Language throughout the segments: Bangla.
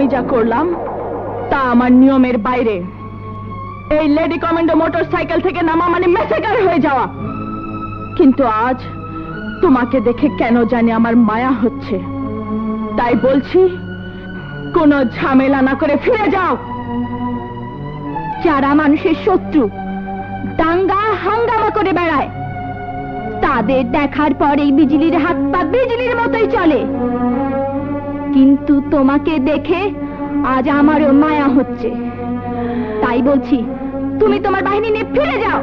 আমি যা করলাম তা আমার নিয়মের বাইরে। এই লেডি কমান্ডো মোটরসাইকেল থেকে নামা মানে ম্যাসেকার হয়ে যাওয়া। কিন্তু আজ তোমাকে দেখে কেন জানি আমার মায়া হচ্ছে। তাই বলছি, কোনো ঝামেলা না করে ফিরে যাও। যারা মানুষের শত্রু, দাঙ্গা হাঙ্গামা করে বেড়ায়, তাদের দেখার পরেই বিজলির হাত পা বিজলির মতোই চলে। কিন্তু তোমাকে দেখে আজ আমারও মায়া হচ্ছে। তাই বলছি, তুমি তোমার বাহিনী নিয়ে ফিরে যাও।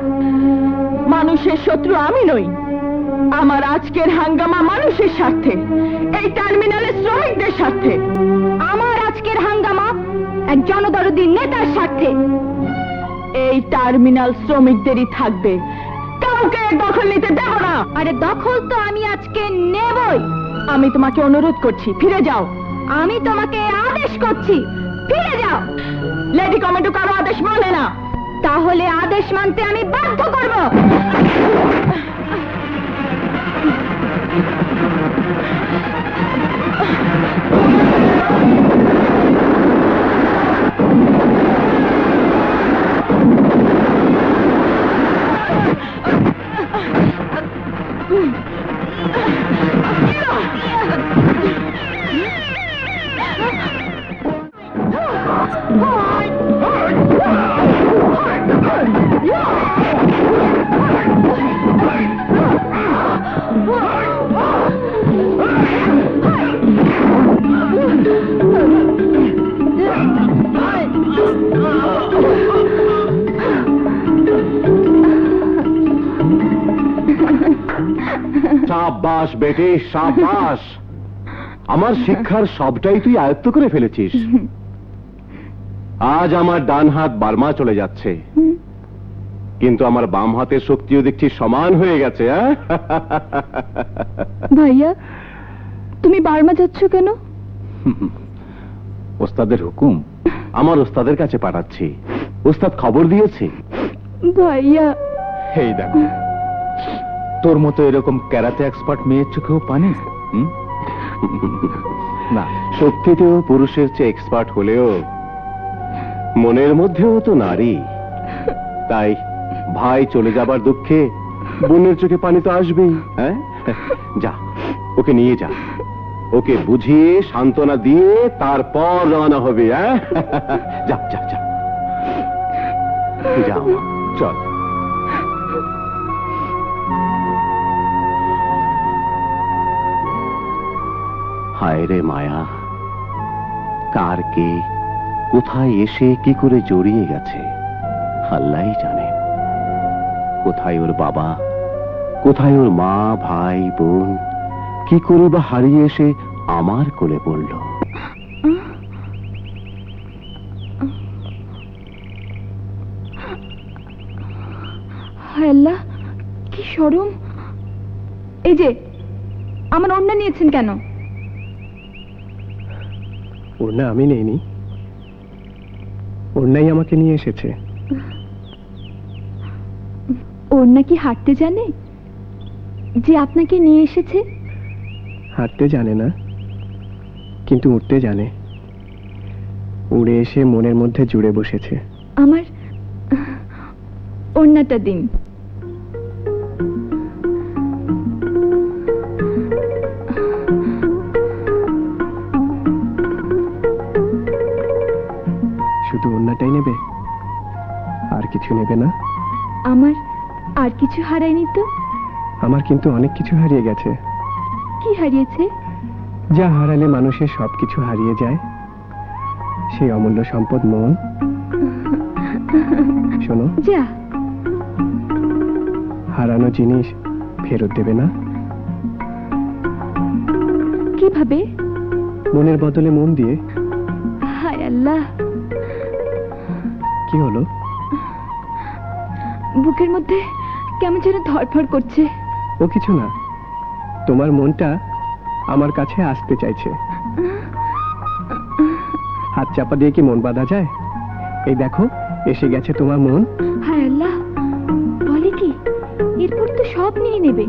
মানুষের শত্রু আমি নই। আমার আজকের হাঙ্গামা মানুষের স্বার্থে, এই টার্মিনালের শ্রমিকদের স্বার্থে। আমার আজকের হাঙ্গামা এক জনদরদী নেতার স্বার্থে। এই টার্মিনাল শ্রমিকদেরই থাকবে, কাউকে দখল নিতে দেব না। আরে দখল তো আমি আজকে নেবই। আমি তোমাকে অনুরোধ করছি, ফিরে যাও। আমি তোমাকে আদেশ করছি, ফিরে যাও। লেডি কমান্ডো কারো আদেশ মানে না। তাহলে আদেশ মানতে আমি বাধ্য করব। সাবাস বেটে, সাবাস। আমার শিক্ষার সবটাই তুই আয়ত্ত করে ফেলেছিস। আজ আমার ডান হাত বার্মা চলে যাচ্ছে, কিন্তু আমার বাম হাতের শক্তিও দেখছি সমান হয়ে গেছে। ভাইয়া, তুমি বার্মা যাচ্ছ কেন? ওস্তাদের হুকুম, আমার ওস্তাদের কাছে পাঠাচ্ছি। ওস্তাদ খবর দিয়েছে। ভাইয়া, এই দেখো, তোর মতো এরকম ক্যারাতে এক্সপার্ট মেয়ের চোখেও পানি না। শক্তিতেও পুরুষের চেয়ে এক্সপার্ট হলেও মনের মধ্যেও তো নারী। তাই ভাই চলে যাবার দুঃখে বোনের চোখে পানি তো আসবেই। হ্যাঁ, যা, ওকে নিয়ে যা। ওকে বুঝিয়ে সান্ত্বনা দিয়ে তারপর রওনা হবে। হ্যাঁ, যা যা যা, যাও, চল। হায় রে মায়া, কার কে কোথায় এসে কি করে জড়িয়ে গেছে আল্লাহই জানে। কোথায় ওর বাবা, কোথায় ওর মা, ভাই, বোন, কি করে বা হারিয়ে এসে আমার কোলে পড়ল। আল্লাহ, কি শরম। এই যে আমার ওড়না নিয়েছেন কেন? ওড়না আমি নেইনি, ওড়নাই আমাকে নিয়ে এসেছে। ওড়না কি হাঁটতে জানে যে আপনাকে নিয়ে এসেছে? হাঁটতে জানে না, কিন্তু উঠতে জানে। উড়ে এসে মনের মধ্যে জুড়ে বসেছে। আমার ওড়নাটা দিন। শুধু ওড়নাটাই নেবে, আর কিছু নেবে না? আমার আর কিছু হারায়নি তো। আমার কিন্তু অনেক কিছু হারিয়ে গেছে। কি হারিয়েছে? যা হারালে মানুষের সবকিছু হারিয়ে যায়, সেই অমূল্য সম্পদ মন। শোনো, যা। হারানো জিনিস ফেরত দেবে না? কিভাবে? মনের বদলে মন দিয়ে। হায় আল্লাহ, কি হলো? বুকের মধ্যে কেমন যেন ধড়ফড় করছে। ও কিছু না, তোমার মনটা আমার কাছে আসতে চাইছে। হাত চাপা দিয়ে কি মন বাঁধা যায়? এই দেখো, এসে গেছে তোমার মন। হায় আল্লাহ, বলে কি? এরপর তো সব নিয়ে নেবে।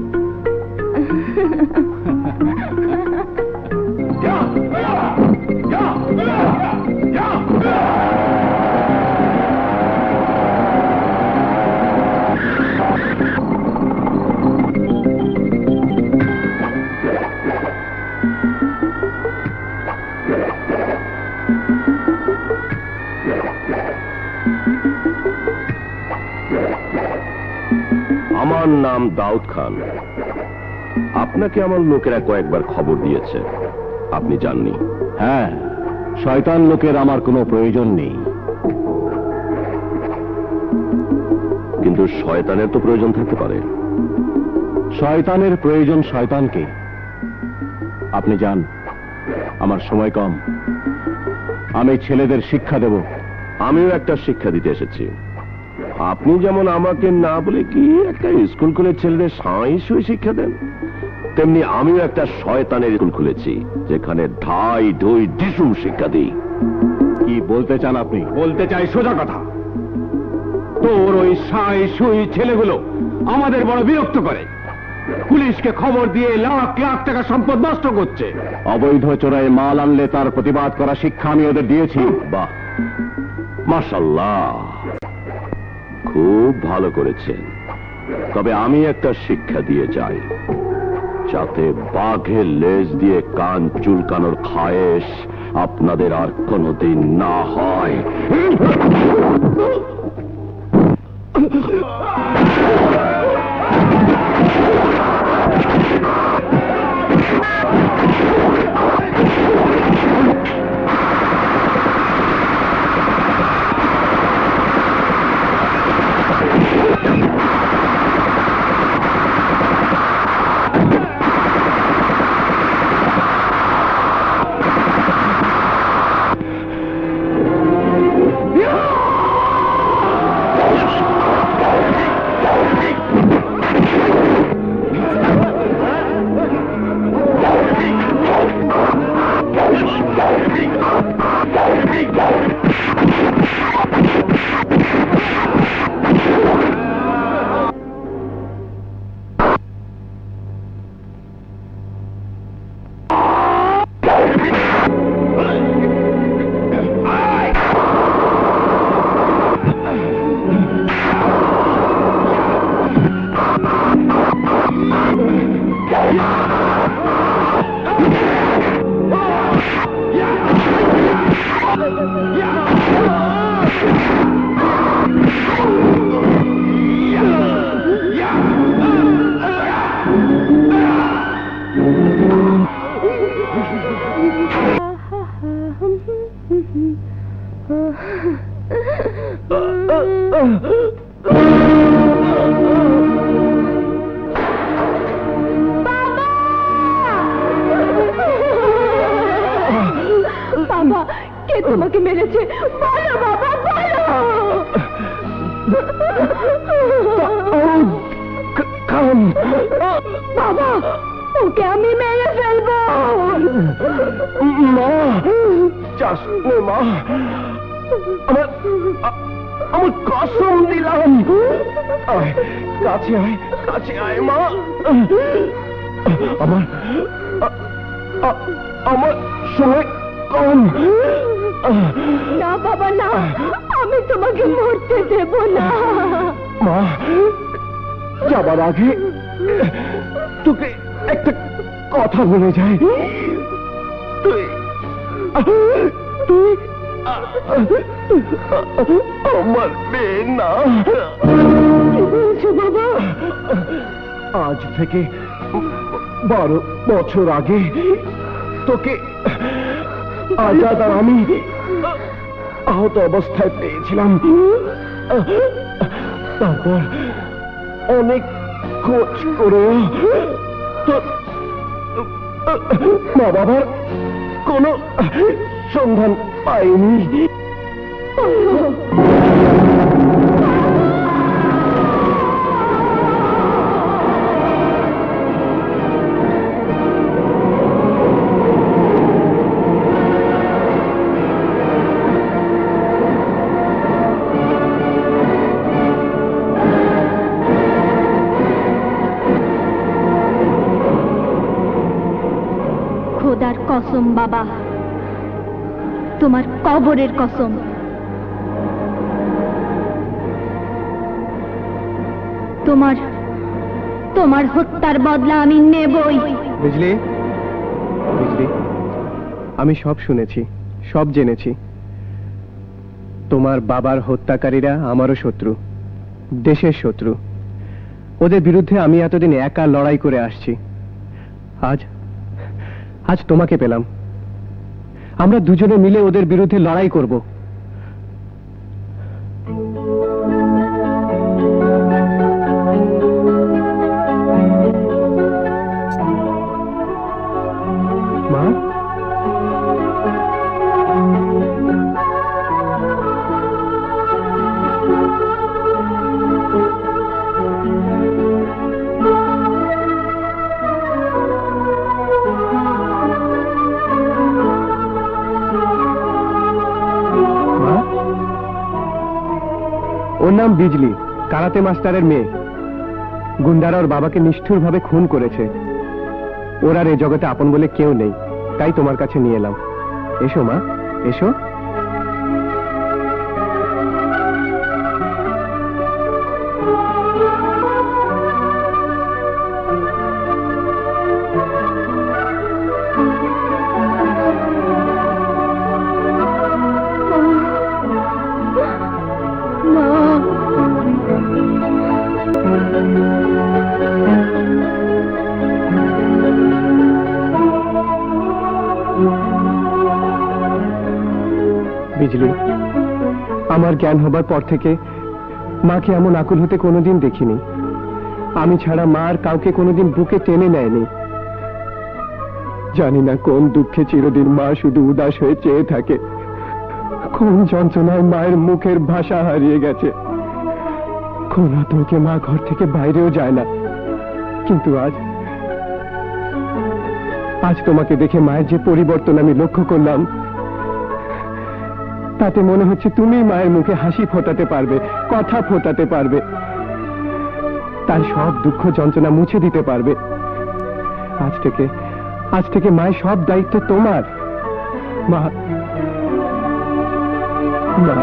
নাম দাউদ খান। আপনাকে আমার লোকেরা কয়েকবার খবর দিয়েছে, আপনি জাননি। হ্যাঁ, শয়তান লোকের আমার কোনো প্রয়োজন নেই। কিন্তু শয়তানের তো প্রয়োজন থাকতে পারে। শয়তানের প্রয়োজন শয়তানকে। আপনি যান, আমার সময় কম। আমি ছেলেদের শিক্ষা দেব। আমিও একটা শিক্ষা দিতে এসেছি। আপনি যেমন আমাকে না বলে কি একটা স্কুল খুলে ছেলেদের সাঁই সুই শিক্ষা দেন, তেমনি আমিও একটা শয়তানের স্কুল খুলেছি, যেখানে ঢাই ঢুই ডিসুম শিক্ষা দিই। কি বলতে চান আপনি? বলতে চাই সোজা কথা। তোর ওই সাই সুই ছেলেগুলো আমাদের বড় বিরক্ত করে। পুলিশকে খবর দিয়ে লাখ লাখ টাকা সম্পদ নষ্ট করছে। অবৈধ চোরাই মাল আনলে তার প্রতিবাদ করা শিক্ষা আমি ওদের দিয়েছি। বাহ, মাশাআল্লাহ, খুব ভালো করেছেন। তবে আমি একটা শিক্ষা দিয়ে যাই, যাতে বাঘের লেজ দিয়ে কান চুলকানোর খায়েশ আপনাদের আর কোনোদিন না হয়। বাবা, কে তোমাকে মেরেছে? বলো বাবা, বলো। বাবা, ওকে আমি মেরে ফেলবো। মা, চাস নে মা, আমার কসম দিলাম। আয়, কাছে আয়, কাছে আয় মা। আমার সময় কম। না বাবা, না, আমি তোমাকে মরতে দেব না। মা, যাবার আগে তোকে একটা কথা বলে যাই। তুই আমার মেয়ে না। কি বলছো বাবা? আজ থেকে 12 বছর আগে তোকে আজাদ আর আমি আহত অবস্থায় পেয়েছিলাম। তারপর অনেক খোঁজ করেও তোর মা বাবার কোনো সন্ধান পাইনি। খোদার কসম বাবা, তোমার কবরের কসম, তোমার হত্যার বদলা আমি নেবই। বুঝলি বুঝলি, আমি সব শুনেছি, সব জেনেছি। তোমার বাবার হত্যাকারীরা আমারও শত্রু, দেশের শত্রু। ওদের বিরুদ্ধে আমি এতদিন একা লড়াই করে আসছি। আজ আজ তোমাকে পেলাম। আমরা দুজনে মিলে ওদের বিরুদ্ধে লড়াই করব। মা, ওর নাম বিজলি, কারাতে মাস্টারের মেয়ে। গুন্ডারা ওর বাবাকে নিষ্ঠুরভাবে খুন করেছে। ওর আর এ জগতে আপন বলে কেউ নেই, তাই তোমার কাছে নিয়ে এলাম। এসো মা, এসো। বিজলি, আমার জ্ঞান হবার পর থেকে মাকে এমন আকুল হতে কোনোদিন দেখিনি। আমি ছাড়া মা আর কাউকে কোনোদিন বুকে টেনে নেয়নি। জানি না কোন দুঃখে চিরদিন মা শুধু উদাস হয়ে চেয়ে থাকে, কোন যন্ত্রণায় মায়ের মুখের ভাষা হারিয়ে গেছে, কোন আতঙ্কে মা ঘর থেকে বাইরেও যায় না। কিন্তু আজ তোমাকে দেখে মায়ের যে পরিবর্তন আমি লক্ষ্য করলাম, তাতে মনে হচ্ছে তুমি মায়ের মুখে হাসি ফোটাতে পারবে, কথা ফোটাতে পারবে, তার সব দুঃখ যন্ত্রণা মুছে দিতে পারবে। আজ থেকে মায়ের সব দায়িত্ব তোমার। মা, মা,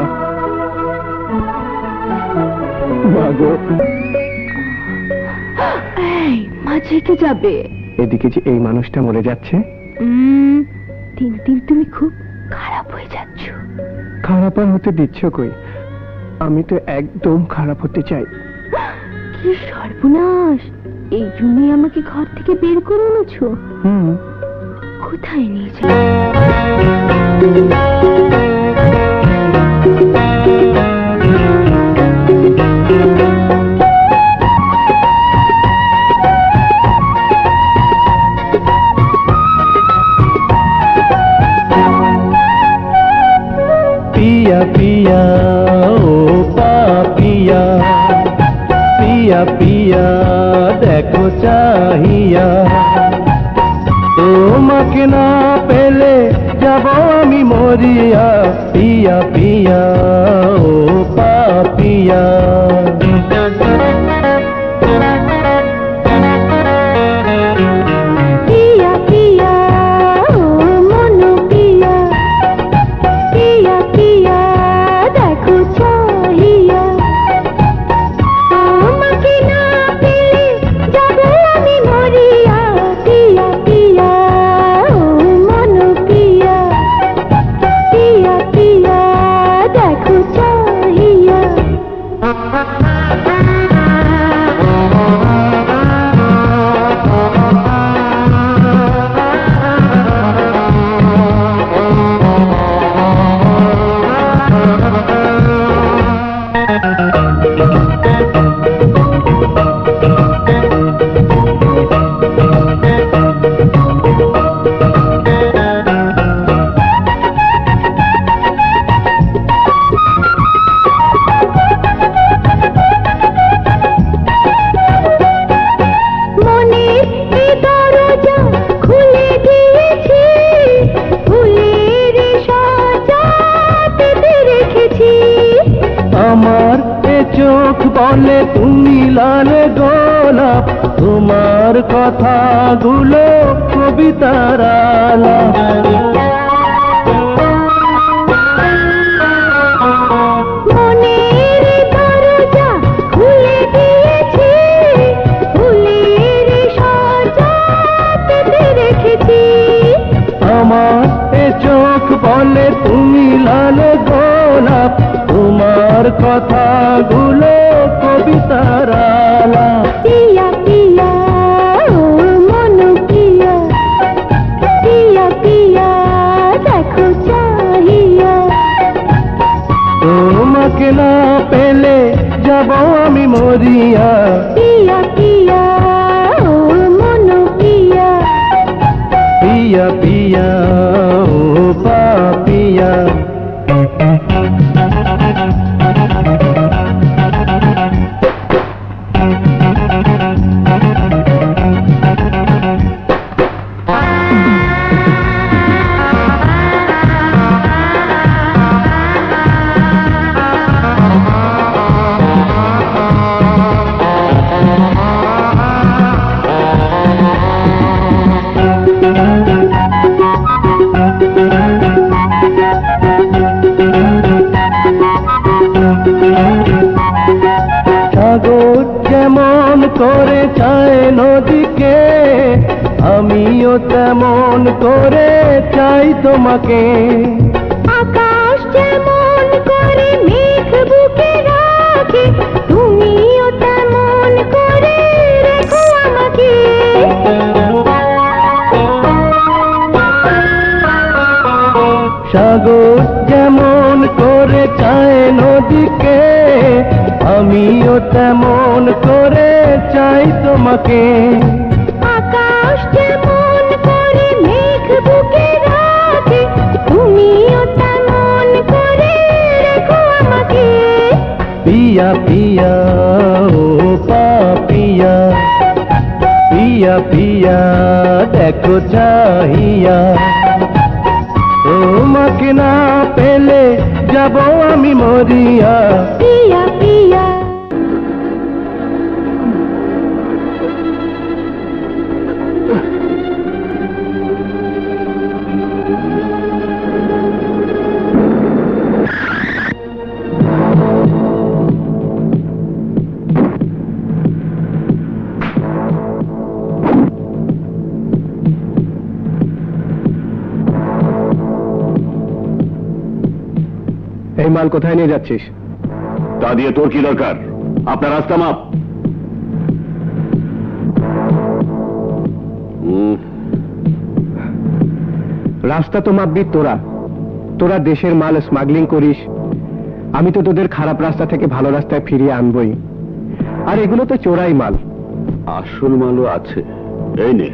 মা গো। এই, মা জেগে যাবে। এদিকে যে এই মানুষটা মরে যাচ্ছে। দিন দিন তুমি খুব খারাপ হয়ে যাচ্ছ। খারাপ আর হতে দিচ্ছ কই? আমি তো একদম খারাপ হতে চাই। কি সর্বনাশ! এই জন্যই আমাকে ঘর থেকে বের করে এনেছো? কোথায় নিয়ে যাও? पिया पिया ओ पापिया, पिया पिया देखो चाहिया, তোমাকে না পেলে যাব আমি মরিয়া। পিয়া পিয়া ও পাপিয়া। পিয়া পিয়া ও মনো পিয়া, পিয়া পিয়া দেখো চাহিয়া, তোমাকে না পেলে যাব আমি মরিয়া। পিয়া পিয়া ও মনো পিয়া, পিয়া পিয়া দেখো চাহিয়া। আমার এ চোখ বলে তুমি লাল গোলাপ, তোমার কথাগুলো কবিতার আলাপ। মনের দরজা খুলে দিয়েছি, ফুলের সাজাতে রেখেছি। আমার এ চোখ বলে তুমি লাল গোলাপ, তোমার কথাগুলো কবিতার আলাপ। পিয়া পিয়া ও মন পিয়া পিয়া পিয়া দেখো চাহিয়া তোমাকে না পেলে যাব আমি মরিয়া পিয়া পিয়া ও মন পিয়া পিয়া পিয়া ও পাপিয়া সাগর যেমন করে চায় নদীকে আমিও তেমন করে চাই তোমাকে আকাশ যেমন করে মেঘ বুকে রাখে তুমিও তেমন করে রেখো আমাকে সাগর যেমন করে চায় নদীকে আমিও তেমন করে চাই তোমাকে আকাশ যেমন করে মেঘ বুকে রাখে তুমিও তেমন করে রেখো আমাকে পিয়া পিয়া ও পাপিয়া পিয়া পিয়া দেখো চাহিয়া তোমাকে না পেলে যাব আমি মরিয়া পিয়া পিয়া এই মাল কোথায় নিয়ে যাচ্ছিস তা দিয়ে তোর কি দরকার? আপনার রাস্তা মাপ। রাস্তা তো মাপবি তোরা তোরা দেশের মাল স্মাগলিং করিস আমি তো তোদের খারাপ রাস্তা থেকে ভালো রাস্তায় ফিরিয়ে আনবই আর এগুলো তো চোরাই মাল আসল মালও আছে, এই নে।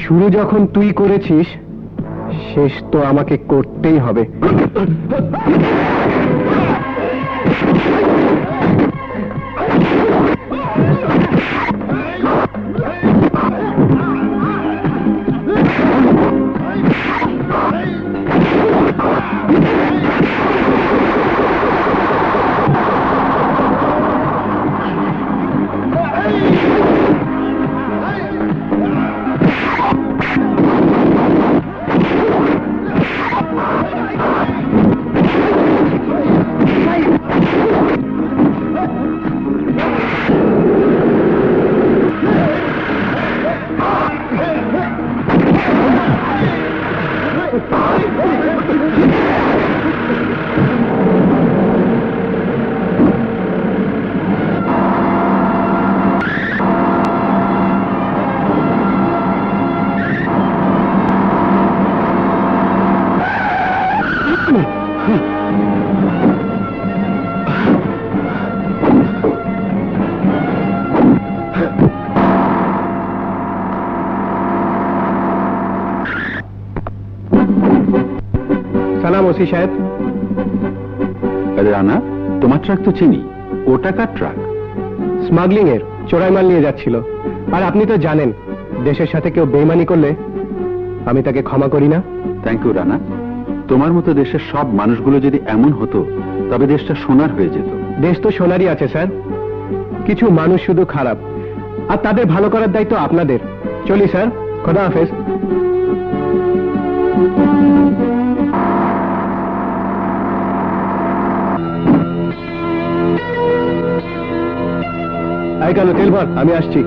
শুরু যখন তুই করেছিস শেষ তো আমাকে করতেই হবে সালাম ওসি সাহেব আরে রানা, তোমার ট্রাক তো চিনি, ওটা কার ট্রাক? স্মাগলিং এর চোরাই মাল নিয়ে যাচ্ছিল আর আপনি তো জানেন দেশের সাথে কেউ বেইমানি করলে আমি তাকে ক্ষমা করি না। থ্যাংক ইউ রানা, তোমার মতো দেশের সব মানুষগুলো যদি এমন হতো তবে দেশটা সোনার হয়ে যেত। দেশ তো সোনারই আছে স্যার, কিছু মানুষ শুধু খারাপ আর তাদের ভালো করার দায়িত্ব আপনাদের। চলি স্যার, খোদা হাফেজ। আই কালো তেল ভর, আমি আসছি।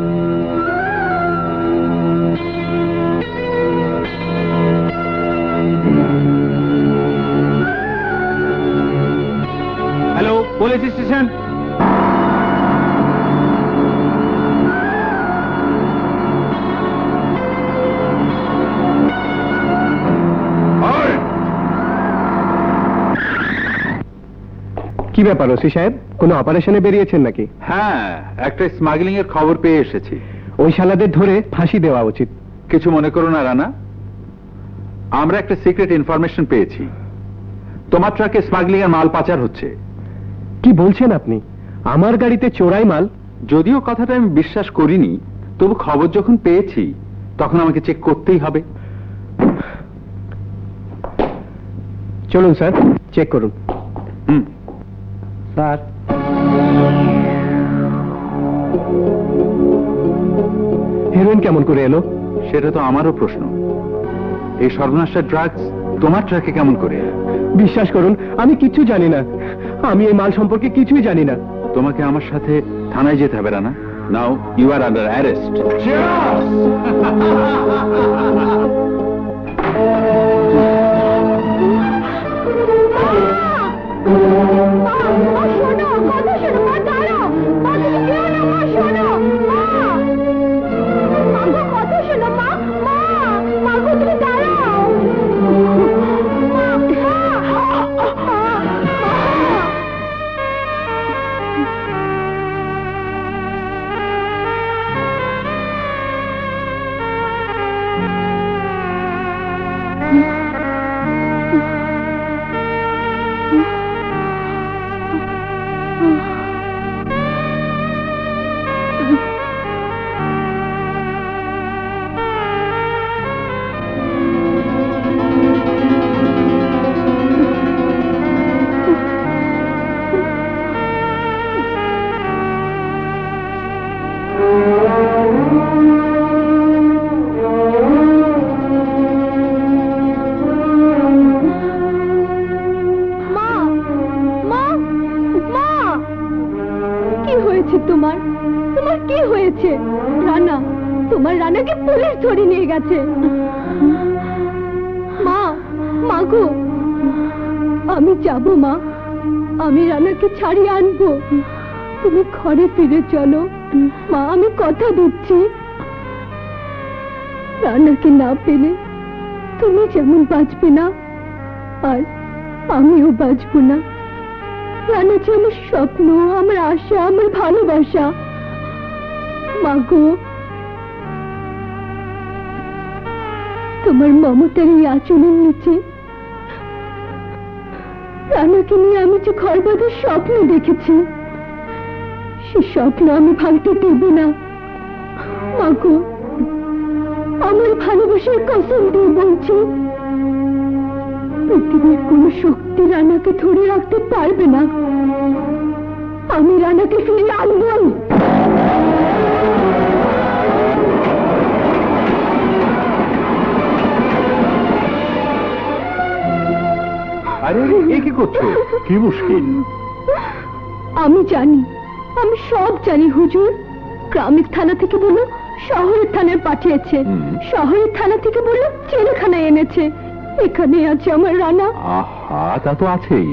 Hello, police station. কি ব্যাপার ওসি সাহেব, কোনো অপারেশনে বেরিয়েছেন নাকি? হ্যাঁ, একটা স্মাগলিং এর খবর পেয়ে এসেছি। ওই শালাদের ধরে ফাঁসি দেওয়া উচিত। কিছু মনে করো না রানা, আমরা একটা সিক্রেট ইনফরমেশন পেয়েছি। তোমার ট্রাকে স্মাগলিং এর মাল পাচার হচ্ছে। কি বলছেন আপনি? আমার গাড়িতে চোরাই মাল? যদিও কথাটা আমি বিশ্বাস করিনি, তবু খবর যখন পেয়েছি তখন আমাকে চেক করতেই হবে। চলুন স্যার, চেক করুন। হুম। স্যার, হেরোইন কেমন করে এলো? সেটা তো আমারও প্রশ্ন। এই সর্বনাশা ড্রাগস তোমার ট্রাকে কেমন করে? বিশ্বাস করুন, আমি কিচ্ছু জানি না। আমি এই মাল সম্পর্কে কিছুই জানি না। তোমাকে আমার সাথে থানায় যেতে হবে Rana. Now you are under arrest. তোমার তোমার কি হয়েছে? রানা, তোমার রানাকে পুলিশ ধরে নিয়ে গেছে। মা, মাগো, আমি যাব মা, আমি রানাকে ছাড়িয়ে আনবো। তুমি ঘরে ফিরে চলো মা, আমি কথা দিচ্ছি। রানাকে না পেলে তুমি যেমন বাঁচবে না, আর আমিও বাঁচবো না। রানা যে আমার স্বপ্ন, আমার আশা, আমার ভালোবাসা। মাগো, তোমার মমতার এই আঁচলের নিচে রানাকে নিয়ে আমি যে ঘর বাঁধার স্বপ্ন দেখেছি, সে স্বপ্ন আমি ভাঙতে দেব না। মাগো, আমার ভালোবাসার কসম দিয়ে বলছি, পৃথিবীর কোন শক্তি রানাকে ধরে রাখতে পারবে না। আমি রানাকে ফিরিয়ে আনবই। আরে এ কি করছো? কি মুশকিল? আমি জানি, আমি সব জানি হুজুর। গ্রামের থানা থেকে বললো শহরের থানায় পাঠিয়েছে, শহরের থানা থেকে বললো জেলখানায় এনেছে। এখানে আছে আমার রানা। আহা, তা তো আছেই,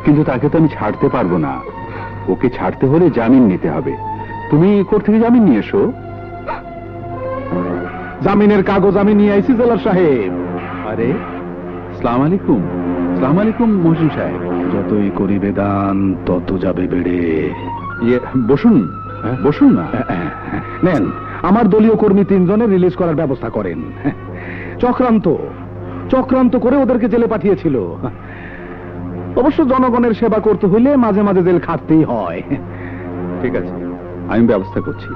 কিন্তু তাকে তো আমি ছাড়তে পারবো না। ওকে ছাড়তে হলে জামিন নিতে হবে। তুমি কোর্ট থেকে জামিন নিয়ে এসো। জামিনের কাগজ আমি নিয়ে আইছি জেলার সাহেব। আরে, সালাম আলাইকুম। সালাম আলাইকুম মহসিন সাহেব। যতই করিবে দান তত যাবে বেড়ে। ইয়ে, বসুন বসুন না। নেন, আমার দলীয় কর্মী 3 জনের রিলিজ করার ব্যবস্থা করেন। চক্রান্ত করে ওদেরকে জেলে পাঠিয়েছিল। অবশ্য জনগণের সেবা করতে হইলে মাঝে মাঝে জেল খাটতেই হয়। ঠিক আছে, আমি ব্যবস্থা করছি।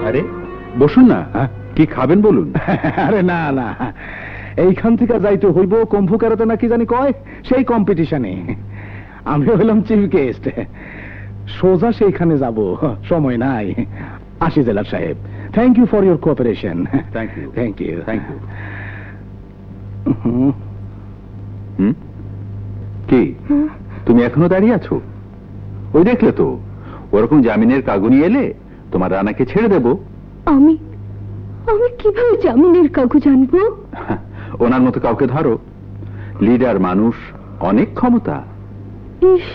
আরে বসুন না, কি খাবেন বলুন। আরে না না, এইখান থেকে যাইতে হইব কুম্ভ কেরাতে নাকি জানি কয়, সেই কম্পিটিশনে আমি হইলাম চিফ গেস্ট। সোজা সেইখানে যাব, সময় নাই। আসি জেলার সাহেব। Thank you for your cooperation. Thank you. Thank you. Thank you. কি তুমি এখনো দাঁড়িয়ে আছো? ওই দেখলে তো, ওরকম জামিনের কাগজ নিয়ে এলে তোমার রানাকে ছেড়ে দেব। আমি আমি কিভাবে জামিনের কাগজ আনবো? ওনার মতো কাউকে ধরো, লিডার মানুষ, অনেক ক্ষমতা। ইস,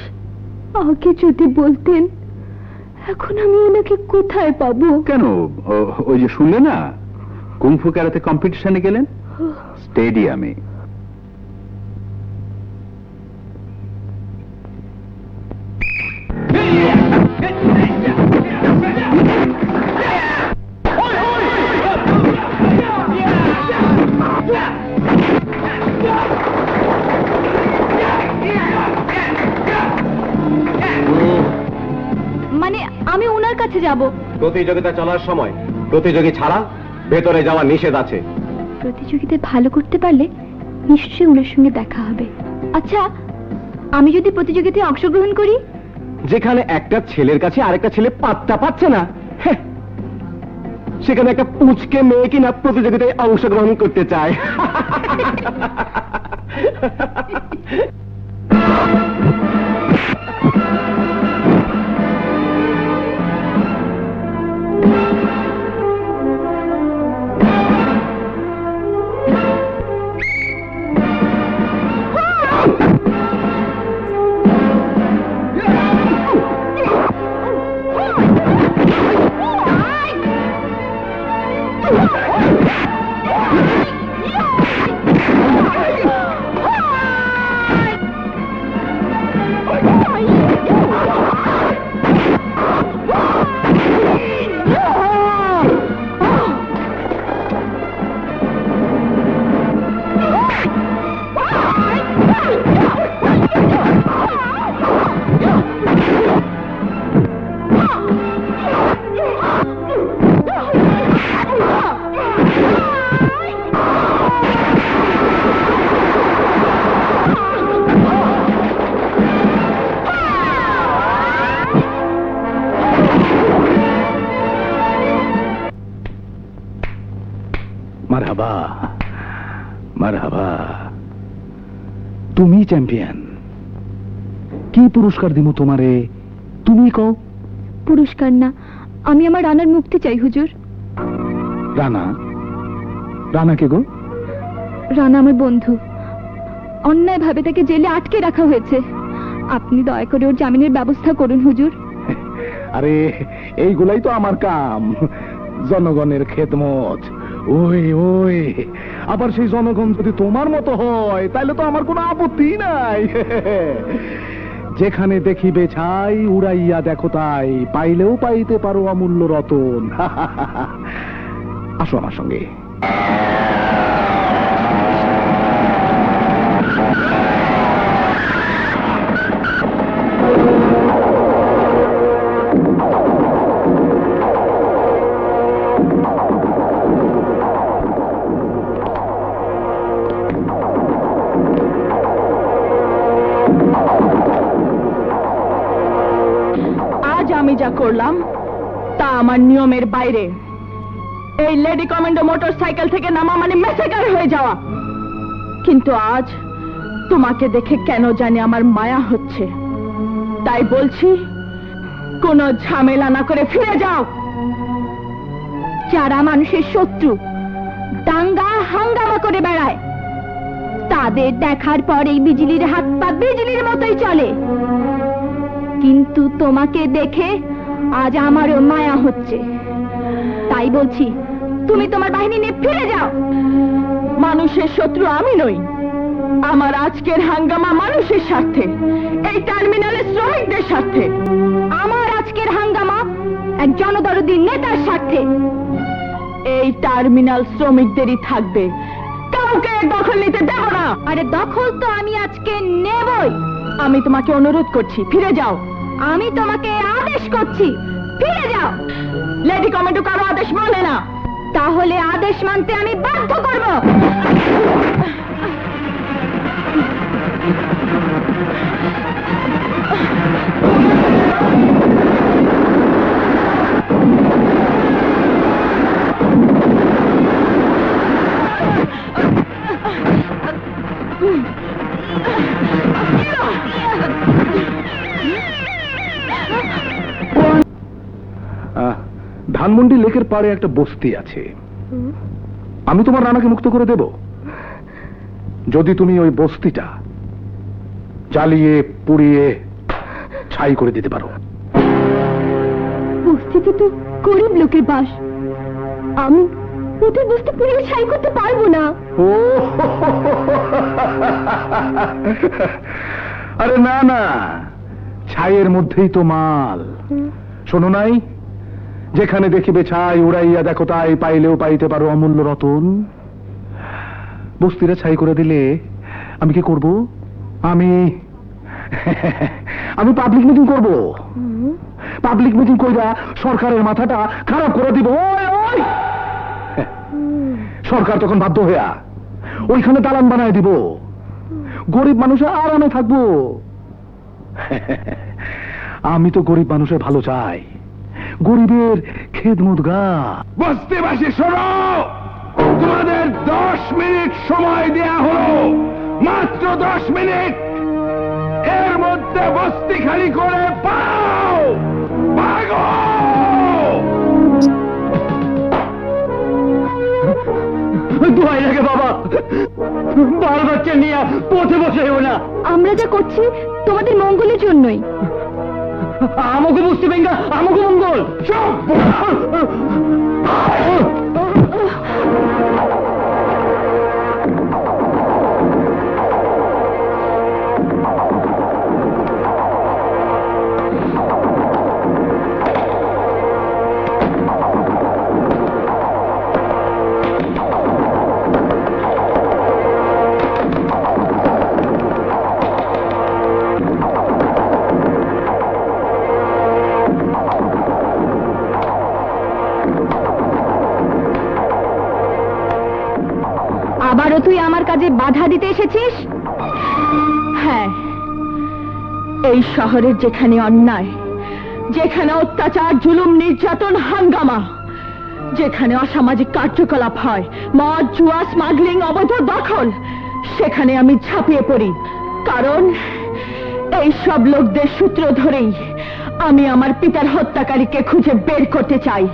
আগে যদি বলতেন। এখন আমি ওনাকে কোথায় পাবো? কেন, ওই যে শুনলে না, কুংফু ক্যারাতে কম্পিটিশনে গেলেন স্টেডিয়ামে। আমি ওনার কাছে যাব। প্রতিযোগিতা চলার সময় প্রতিযোগী ছাড়া ভেতরে যাওয়া নিষেধ আছে। প্রতিযোগিতায় ভালো করতে পারলে নিশ্চয়ই ওনার সঙ্গে দেখা হবে। আচ্ছা, আমি যদি প্রতিযোগিতায় অংশগ্রহণ করি? যেখানে একটা ছেলের কাছে আরেকটা ছেলে পাত্তা পাচ্ছে না, হ্যাঁ, সেখানে একটা পুচকে মেয়ে কিনা প্রতিযোগিতায় অংশগ্রহণ করতে চায়। মারহাবা, মারহাবা। তুমি চ্যাম্পিয়ন। কি পুরস্কার দিব তোমারে? তুমি কও। পুরস্কার না, আমি আমার রানার মুক্তি চাই হুজুর। রানা? রানা কে গো? রানা আমার বন্ধু। অন্যায়ভাবে তাকে জেলে আটকে রাখা হয়েছে। আপনি দয়া করে ওর জামিনের ব্যবস্থা করুন হুজুর। আরে এইগুলাই তো আমার কাম, জনগণের খেদমত। ওই ওই, আবার সেই জনগণ যদি তোমার মতো হয় তাহলে তো আমার কোনো আপত্তি নাই। যেখানে দেখিবে ছাই উড়াইয়া দেখো তাই, পাইলেও পাইতে পারো অমূল্য রতন। আসো আমার সঙ্গে। আজ আমি যা করলাম তা আমার নিয়মের বাইরে। এই লেডি কমান্ডো মোটরসাইকেল থেকে নামা মানে মেসেকার হয়ে যাওয়া। কিন্তু আজ তোমাকে দেখে কেন জানি আমার মায়া হচ্ছে। তাই বলছি, কোনো ঝামেলা না করে ফিরে যাও। যারা মানুষের শত্রু, দাঙ্গা হাঙ্গামা করে বেড়ায়, তাদের দেখার পরেই বিজলির হাত পা বিজলির মতোই চলে। কিন্তু তোমাকে দেখে আজ আমারও মায়া হচ্ছে। তাই বলছি, তুমি তোমার বাহিনী নিয়ে ফিরে যাও। মানুষের শত্রু আমি নই। আমার আজকের হাঙ্গামা মানুষের স্বার্থে, এই টার্মিনালের শ্রমিকদের স্বার্থে। আমার আজকের হাঙ্গামা এক জনদরদী নেতার স্বার্থে। এই টার্মিনাল শ্রমিকদেরই থাকবে, কাউকে দখল নিতে দেব না। আরে দখল তো আমি আজকে নেবই। আমি তোমাকে অনুরোধ করছি, ফিরে যাও। আমি তোমাকে আদেশ করছি, ফিরে যাও। লেডি কমান্ডো কারো আদেশ মানে না। তাহলে আদেশ মানতে আমি বাধ্য করব। ধানমন্ডি লেকের পাড়ে একটা বস্তি আছে। আমি তোমার রানাকে মুক্ত করে দেব যদি তুমি ওই বস্তিটা জ্বালিয়ে পুড়িয়ে ছাই করে দিতে পারো। বস্তিতে তো গরিব লোকের বাস। আমি ওদের বস্তি পুড়িয়ে ছাই করতে পারবো না। ও আরে না না, ছাইয়ের মধ্যেই তো মাল। শোনো নাই, যেখানে দেখিবে ছাই উড়াইয়া দেখো তাই, পাইলেও পাইতে পারো অমূল্য রতন। বস্তিরা ছাই করে দিলে আমি কি করব? আমি পাবলিক মিটিং করব। পাবলিক মিটিং কইরা সরকারের মাথাটা খারাপ করে দিব। ওই ওই সরকার তখন বাধ্য হইয়া ওইখানে দালান বানায় দিব, গরিব মানুষ আরামে থাকবো। আমি তো গরিব মানুষের ভালো চাই, গরিবের খেদমত গা। বস্তিবাসী শোনো, তোমাদের 10 মিনিট সময় দেয়া হলো, মাত্র 10 মিনিট। এর মধ্যে বস্তি খালি করে পাও, ভাগো। দোয়াই লাগে বাবা, বাল বাচ্চা নিয়ে পথে বসেও না। আমরা যা করছি তোমাদের মঙ্গলের জন্যই। আমাকে বুঝতে পেঙ্গা, আমাকে মঙ্গল। চুপ! আবারও তুই আমার কাজে বাধা দিতে এসেছিস? হ্যাঁ, এই শহরের যেখানে অন্যায়, যেখানে অত্যাচার, জুলুম, নির্যাতন, হাঙ্গামা, যেখানে অসামাজিক কার্যকলাপ হয়, মদ, জুয়া, স্মাগলিং, অবৈধ দখল, সেখানে আমি ঝাঁপিয়ে পড়ি। কারণ এই সব লোকদের সূত্র ধরেই আমি আমার পিতার হত্যাকারীকে খুঁজে বের করতে চাই,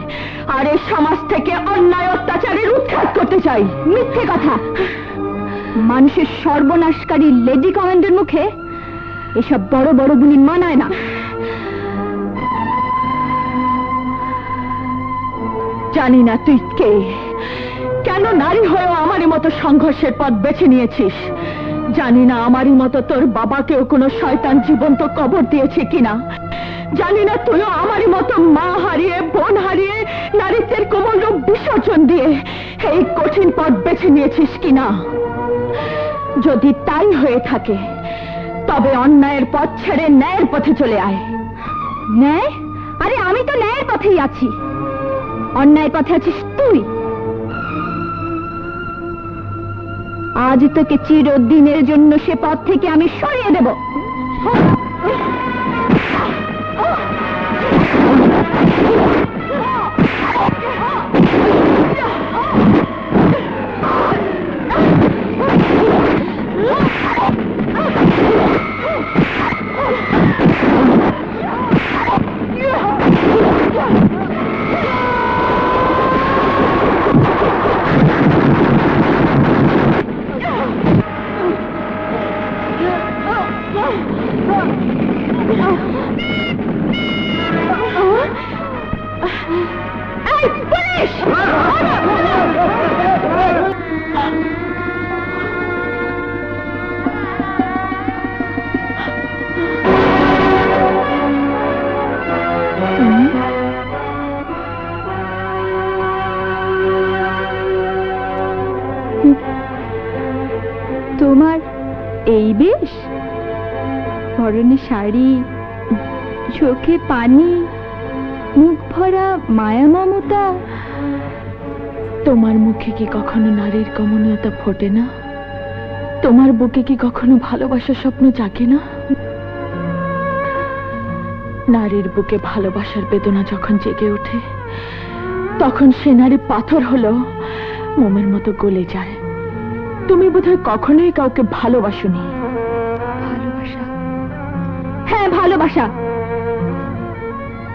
আর এই সমাজ থেকে অন্যায় অত্যাচারের উৎখাত করতে চাই। মিথ্যে কথা! মানুষের সর্বনাশকারী লেডি কমান্ডের মুখে এসব বড় বড় গুলি মানায় না। জানি না তুই কে, কেন নারী হয়েও আমারই মতো সংঘর্ষের পথ বেছে নিয়েছিস। জানি না আমারই মতো তোর বাবাকেও কোনো শয়তান জীবন্ত কবর দিয়েছে কিনা। জানি না তুইও আমারই মতো মা হারিয়ে, বোন হারিয়ে, নারীত্বের কোমল রূপ বিসর্জন দিয়ে এই কঠিন পথ বেছে নিয়েছিস কিনা। যদি তাই হয়ে থাকে, তবে অন্যায়ের পথ ছেড়ে ন্যায়ের পথে চলে আয়। ন্যায়? আরে আমি তো ন্যায়ের পথেই আছি, অন্যায়ের পথে আছিস তুই। আজ তোকে চিরদিনের জন্য সে পথ থেকে আমি সরিয়ে দেব। তোমার এই বেশ, পরনে শাড়ি, চোখে পানি, মুখ ভরা মায়া মমতা। তোমার মুখে কি কখনো নারীর কমনীয়তা ফোটে না? তোমার বুকে কি কখনো ভালোবাসার স্বপ্ন জাগে না? নারীর বুকে ভালোবাসার বেদনা যখন জেগে ওঠে, তখন সে নারী পাথর হলো মোমের মতো গলে যায়। তুমি বোধহয় কখনোই কাউকে ভালোবাসোনি। ভালোবাসা? হ্যাঁ, ভালোবাসা।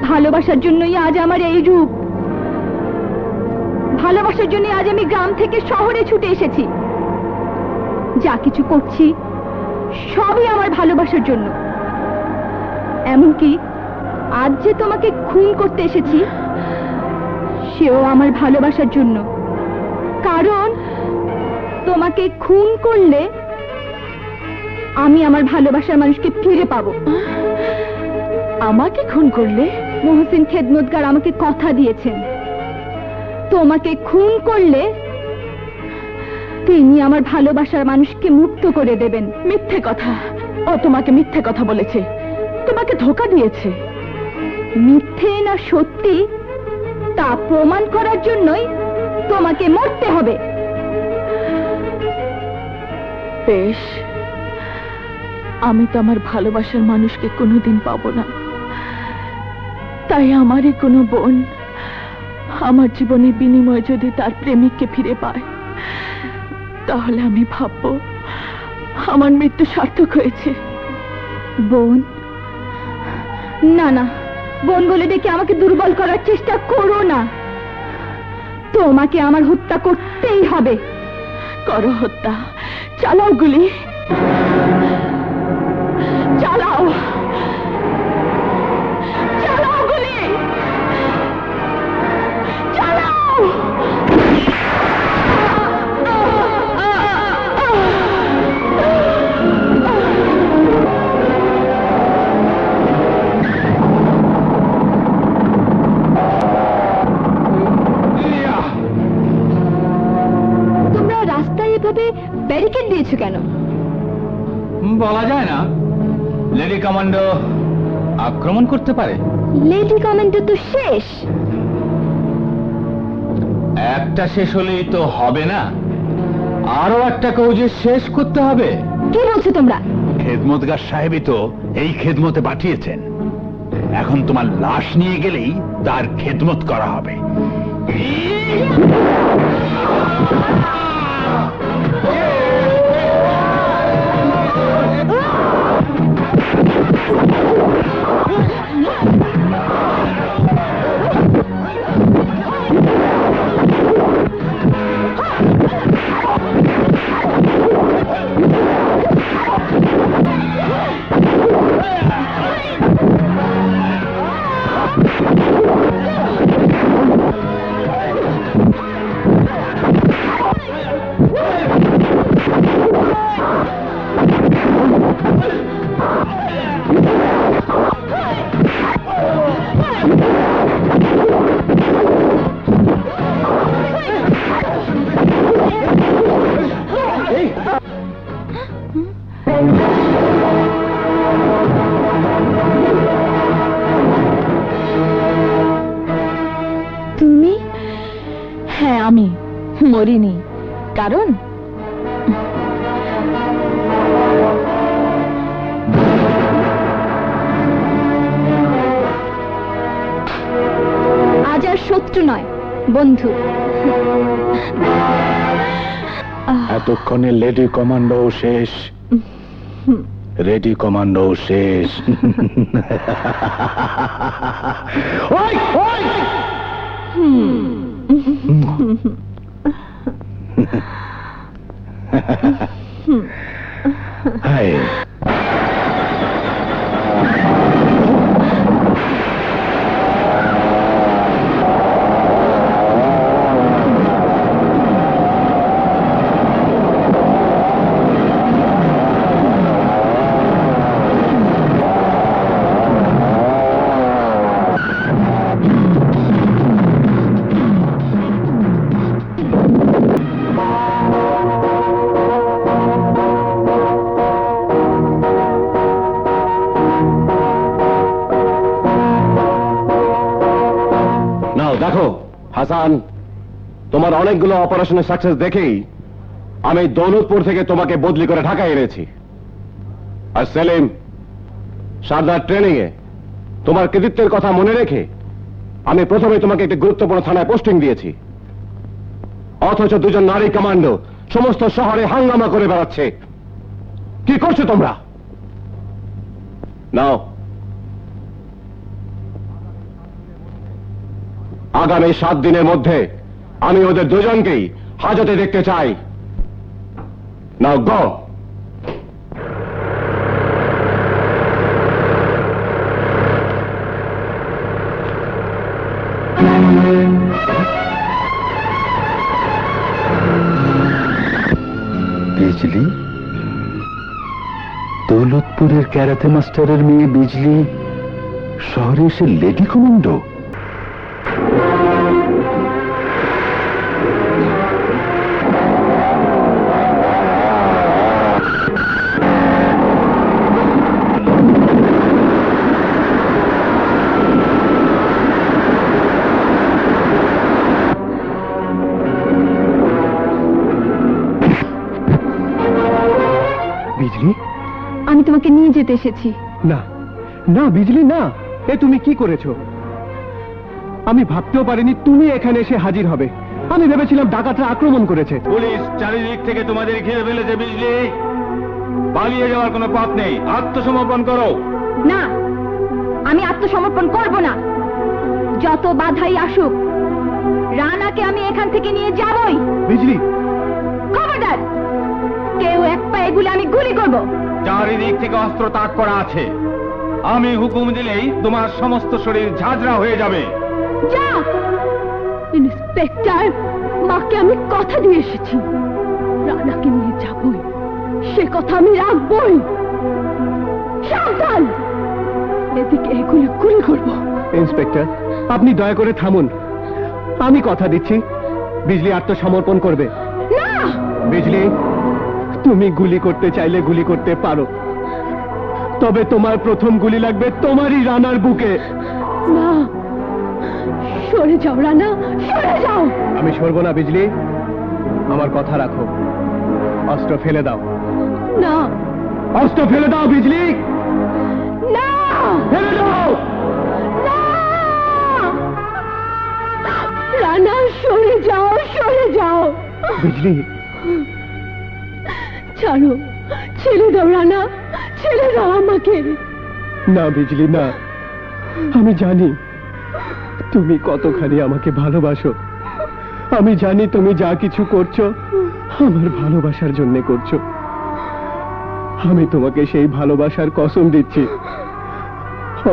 ভালোবাসার জন্যই আজ আমার এই রূপ। ভালোবাসার জন্য আজ আমি গ্রাম থেকে শহরে ছুটে এসেছি। যা কিছু করছি সবই আমার ভালোবাসার জন্য। এমনকি আজ যে তোমাকে খুন করতে এসেছি, সেও আমার ভালোবাসার জন্য। কারণ তোমাকে খুন করলে আমি আমার ভালোবাসার মানুষকে ফিরে পাবো। আমাকে খুন করলে? মহসিন খেদমতগার আমাকে কথা দিয়েছেন, তোমাকে খুন করলে তিনি আমার ভালোবাসার মানুষকে মুক্ত করে দেবেন। মিথ্যে কথা! ও তোমাকে মিথ্যে কথা বলেছে, তোমাকে ধোঁকা দিয়েছে। মিথ্যে না সত্যি তা প্রমাণ করার জন্যই তোমাকে মরতে হবে। বেশ, আমি তো আমার ভালোবাসার মানুষকে কোনোদিন পাবো না, তাই আমারই কোনো বোন আমার জীবনের বিনিময়ে যদি তার প্রেমিককে ফিরে পায়, তাহলে আমি ভাববো আমার মৃত্যু সার্থক হয়েছে। বোন? না না, বোন বলে ডেকে আমাকে দুর্বল করার চেষ্টা করো না। তোমাকে আমার হত্যা করতেই হবে। করো হত্যা, চালাও গুলি, চালাও, চালাও গুলি, চালাও। তোমরা রাস্তায় এভাবে ব্যারিকেড দিয়েছো কেন? বলা যায় না, লেডি কমান্ডো আক্রমণ করতে পারে। লেডি কমেন্টো তো শেষ। একটা শেষ হলেই তো হবে না, আরো একটা কৌজে শেষ করতে হবে। কি বলছো তোমরা? খেদমতগার সাহেবই তো এই খেদমতে পাঠিয়েছেন। এখন তোমার লাশ নিয়ে গেলেই তার খেদমত করা হবে। তুমি? হ্যাঁ, আমি মরিনি, কারণ আজ আর শত্রু নয়, বন্ধু। এতক্ষণে লেডি কমান্ডো শেষ, রেডি কমান্ডো শেষ। ওই, ওই! হায়। দেখো হাসান, তোমার অনেকগুলো অপারেশনের সাকসেস দেখেই আমি দৌলতপুর থেকে তোমাকে বদলি করে ঢাকায় এনেছি। আর সেলিম, সারদার ট্রেনিং এ তোমার কৃতিত্বের কথা মনে রেখে আমি প্রথমে তোমাকে একটি গুরুত্বপূর্ণ থানায় পোস্টিং দিয়েছি। অথচ দুজন নারী কমান্ডো সমস্ত শহরে হাঙ্গামা করে বেড়াচ্ছে। কি করছো তোমরা? নাও, আগামী 7 দিনের মধ্যে আমি ওদের দুজনকেই হাজতে দেখতে চাই। নাও গো। বিজলি, দৌলতপুরের ক্যারাতে মাস্টারের মেয়ে বিজলি শহরে এসে লেডি কমান্ডো। যেতে এসেছি। না না বিজলি, না, এ তুমি কি করেছো? আমি ভাবতেও পারিনি তুমি এখানে এসে হাজির হবে। আমি ভেবেছিলাম ডাকাতরা আক্রমণ করেছে। পুলিশ চারিদিক থেকে তোমাদের ঘিরে ফেলেছে বিজলি। পালিয়ে যাওয়ার কোনো পথ নেই, আত্মসমর্পণ করো। না, আমি আত্মসমর্পণ করব না। যত বাধাই আসুক, রানাকে আমি এখান থেকে নিয়ে যাবই। বিজলি, খবরদার, কেউ এক পায়ে গুলি আমি গুলি করব। চারিদিক থেকে অস্ত্র তাক করা আছে। আমি হুকুম দিলেই তোমার সমস্ত শরীর ঝাঁঝরা হয়ে যাবে। যা ইন্সপেক্টর, মাকে আমি কথা দিয়ে এসেছি, রানাকে নিয়ে যাবই, সে কথা আমি রাখবই। সাবধান, এদিকে এগুলো গুলি করব। ইন্সপেক্টর, আপনি দয়া করে থামুন। আমি কথা দিচ্ছি বিজলি আত্মসমর্পণ করবে। না, বিজলি, তুমি গুলি করতে চাইলে গুলি করতে পারো, তবে তোমার প্রথম গুলি লাগবে তোমারই রানার বুকে। না, সরে যাও রানা, সরে যাও। আমি সরব না বিজলি, আমার কথা রাখো। অস্ত্র ফেলে দাও। না, অস্ত্র ফেলে দাও বিজলি, না, ফেলে দাও। না, রানা, সরে যাও, সরে যাও। বিজলি, ছাড়ো, ছেড়ে দাও রানা, ছেড়ে দাও আমাকে। না বিজলি, না, আমি জানি তুমি কতখানি আমাকে ভালোবাসো। আমি জানি তুমি যা কিছু করছো আমার ভালোবাসার জন্য করছো। আমি তোমাকে সেই ভালোবাসার কসম দিচ্ছি।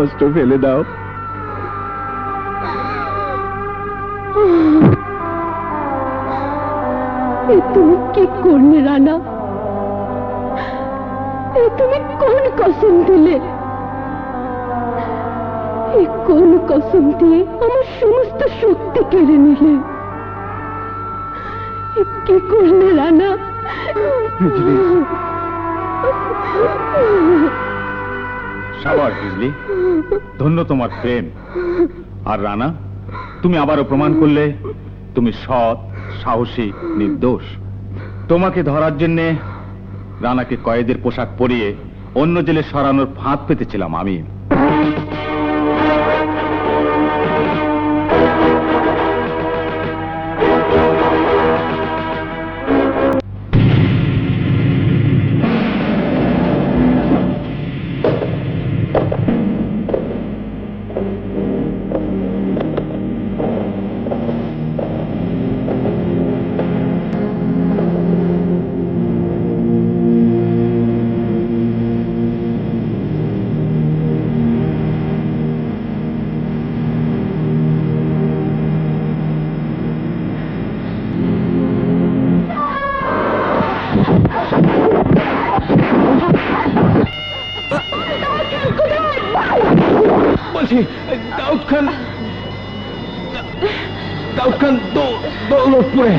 অস্ত্র ফেলে দাও। এ তুমি কি করলে রানা? এ তুমি কোন কসম দিলে? এ কোন কসম দিয়ে আমার সমস্ত শক্তি কেড়ে নিলে? এ কি করলে রানা? বিজলি, সাবাস বিজলি, ধন্য তোমার প্রেম। আর রানা, তুমি আবারও প্রমাণ করলে তুমি সৎ, সাহসী, নির্দোষ। তোমাকে ধরার জন্যে রানাকে কয়েদের পোশাক পরিয়ে অন্য জেলে সরানোর ফাঁদ পেতেছিলাম আমি। বলছি দাউদ খান, দাউদ খান দৌলতপুরে।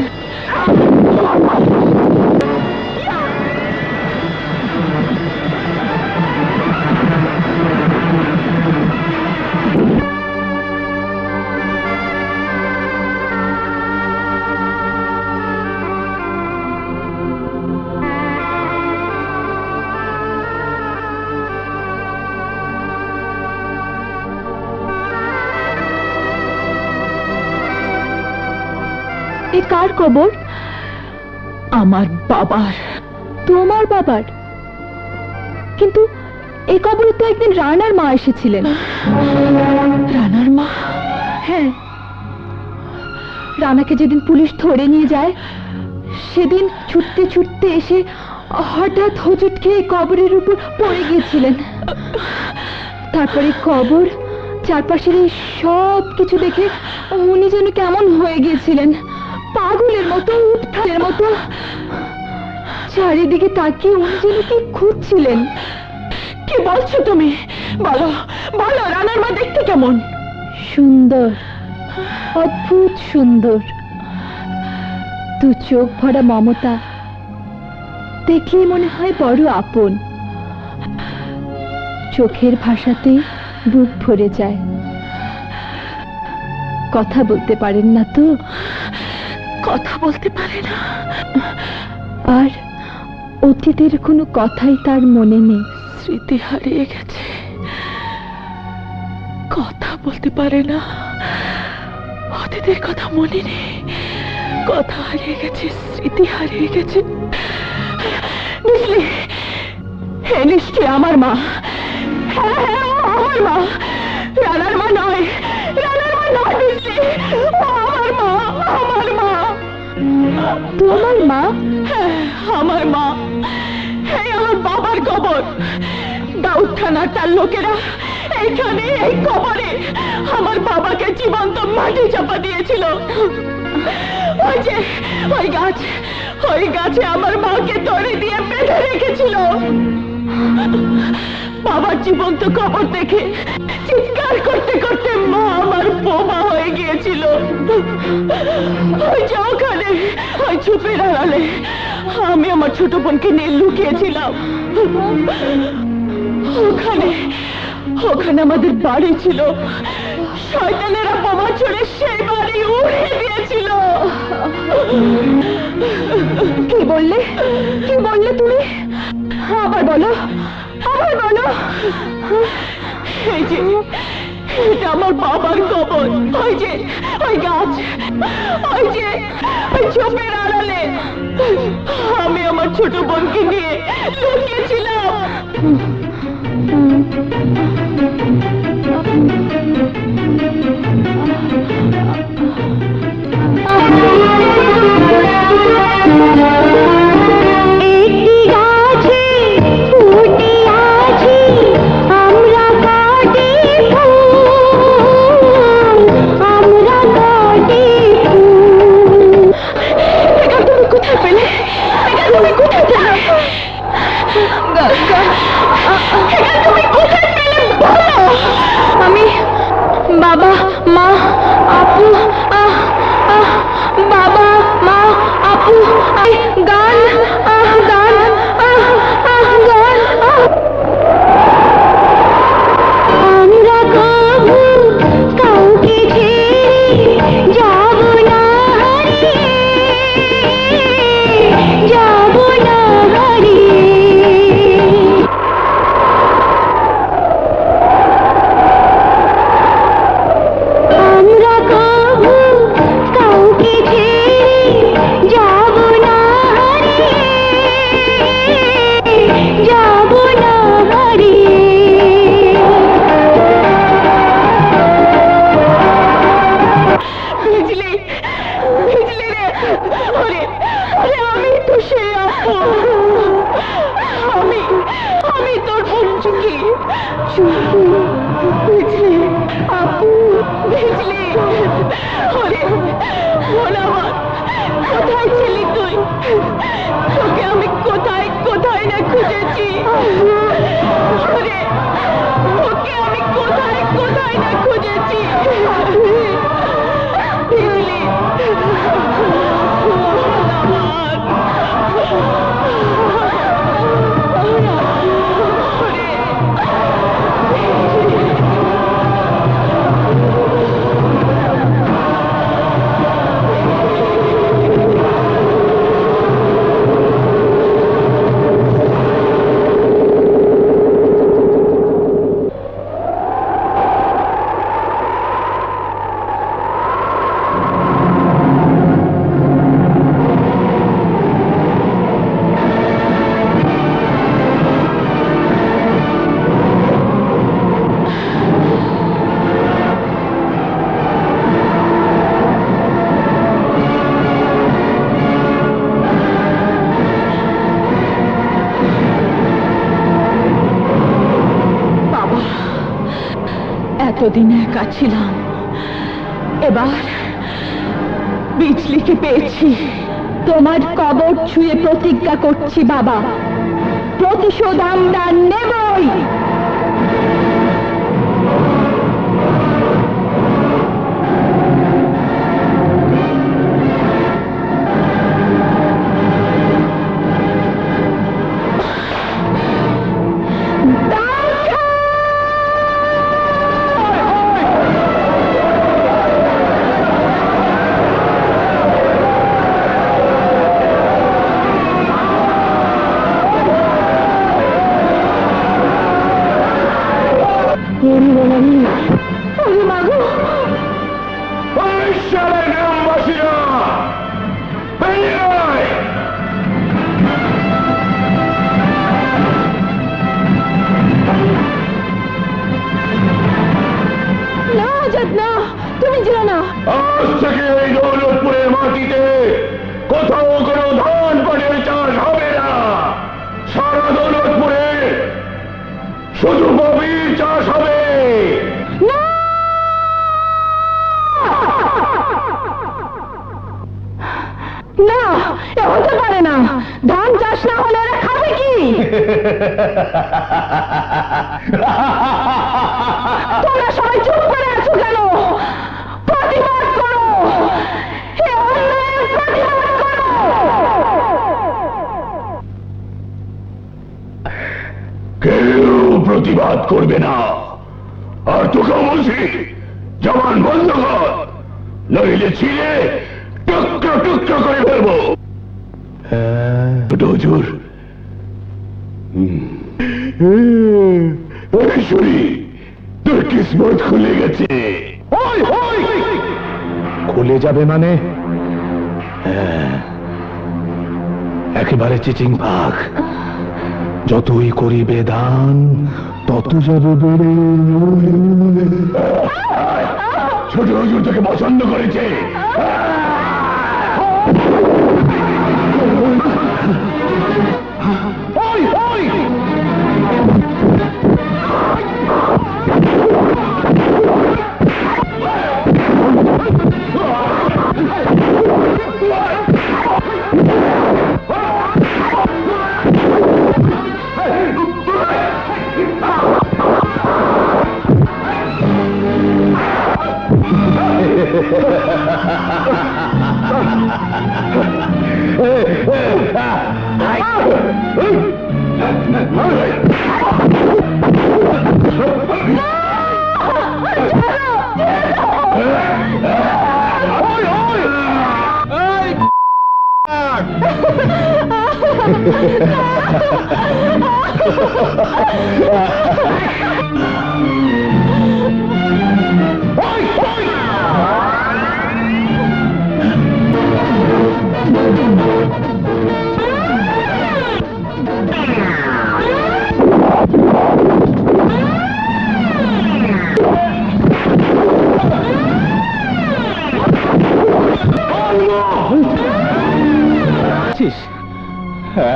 এ কার কবর? আমার বাবার। তোমার বাবার? কিন্তু এই কবরে তো একদিন রানার মা এসেছিলেন। রানার মা? হ্যাঁ, রানাকে যেদিন পুলিশ ধরে নিয়ে যায় সেদিন ছুটতে ছুটতে এসে হঠাৎ হোঁচট খেয়ে কবরের উপর পড়ে গিয়েছিলেন। তারপরে কবর, চারপাশের এই সব কিছু দেখে উনি যেন কেমন হয়ে গিয়েছিলেন, পাগলের মতো, উৎখাতের মতো। চারিদিকে তাকিয়ে উনি যেন কি খুঁজছিলেন। কি বলছো তুমি? বলো, বলো, রানার মা দেখতে কেমন? সুন্দর, অদ্ভুত সুন্দর। দু চোখ ভরা মমতা, দেখলেই মনে হয় বড় আপন। চোখের ভাষাতে বুক ভরে যায়। কথা বলতে পারেন না তো? কথা বলতে পারে না। আর অতীতের কোনো কথাই তার মনে নেই। স্মৃতি হারিয়ে গেছে, কথা বলতে পারে না, অতীতের কথা মনে নেই, কথা হারিয়ে গেছে, স্মৃতি হারিয়ে গেছে। বুঝলি, হে নিশ্চয় আমার মা। হ্যাঁ হ্যাঁ, ও আমার মা, রানার মা নয়, রানার মা নয়, বুঝলি, ও আমার মা, আমার মা। তোমার মা? হ্যাঁ, আমার মা। এই আমার বাবার কবর। দাউদ থানার তার লোকেরা এইখানে এই কবরে আমার বাবাকে জীবন্ত মাটি চাপা দিয়েছিল। ওই যে ওই গাছে আমার মাকে দড়ি দিয়ে বেঁধে রেখেছিল। বাবার জীবন্ত কবর দেখে চিৎকার করতে করতে মা আমার বোমা হয়ে গিয়েছিল। ওই যে ওখানে ওই ঝোপের আড়ালে আমি আমার ছোট বোনকে নিয়ে লুকিয়েছিলাম। ওখানে আমাদের বাড়ি ছিল, শয়তানেরা বোমা ছুড়ে সেই বাড়ি উড়িয়ে দিয়েছিল। কি বললে তুমি? আবার বলো, আবার বলো। এই যে, এটা আমার বাবার কবর। ওই যে ওই গাছ, ওই যে ওই ঝোপের আড়ালে আমি আমার ছোট বোনকে নিয়ে লুকিয়েছিলাম। একটি গাছে ফুটে আছি আমরা কাটে ফুল, আমরা কাটে ফুল। এটা তুমি কোথায় পেলে? এটা তুমি কোথায় পেলে? এটা তুমি কোথায় পেলে বলো। আমি, বাবা, মা, আপু, বাবা, মা, আপু, গান, গান, গান। আমরা কবু কাউকে ছেড়ে যাব না হারিয়ে, যাব না হারিয়ে। আমরা কবু কাউকে ছেড়ে যাব না হারিয়ে, যাব না হারিয়ে। বিজলি, বিজলি রে, ওরে ওরে, আমি তো সে আপু, আমি তোর বোন চুকি। বিজলি, আপু, বিজলি, ওরে বোন আমার, কোথায় ছিলি তুই? তোকে আমি কোথায় কোথায় না খুঁজেছি। ওরে, ওকে আমি কোথায় কোথায় না খুঁজেছি। বিজলি, এতদিন একা ছিলাম, এবার বিজলিকে পেয়েছি। তোমার কবর ছুঁয়ে প্রতিজ্ঞা করছি বাবা, প্রতিশোধ আমরা নেবই। ওরে মাগো, ঈশ্বরের গ্রামবাসীরা বেরিয়ে আয়! না আজাদ না, তুমি যেও না। আজ থেকে এই দৌলতপুরের মাটিতে কোথাও কোনো ধান পাটের চাষ হবে না। সারা দৌলতপুরে শুধু ববির চাষ হবে। না, এ হতে পারে না। ধান চাষ না হলে ওরা খাবে কি? তোমরা সবাই চুপ করে আছো কেন? প্রতিবাদ করো, এ অন্যায়ের প্রতিবাদ করো। কেউ প্রতিবাদ করবে না। আর তোকে বলছি, জবান বন্ধ কর, নইলে ছিঁড়ে টুকরো টুকরো করে ফেলবো। ছোট হুজুর, শুনি তোর কিসমত খুলে গেছে। খুলে যাবে মানে? একেবারে চিচিং ভাগ। যতই করিবে দান তত যাবে বেড়ে। ছোট হুজুর তোকে পছন্দ করেছে।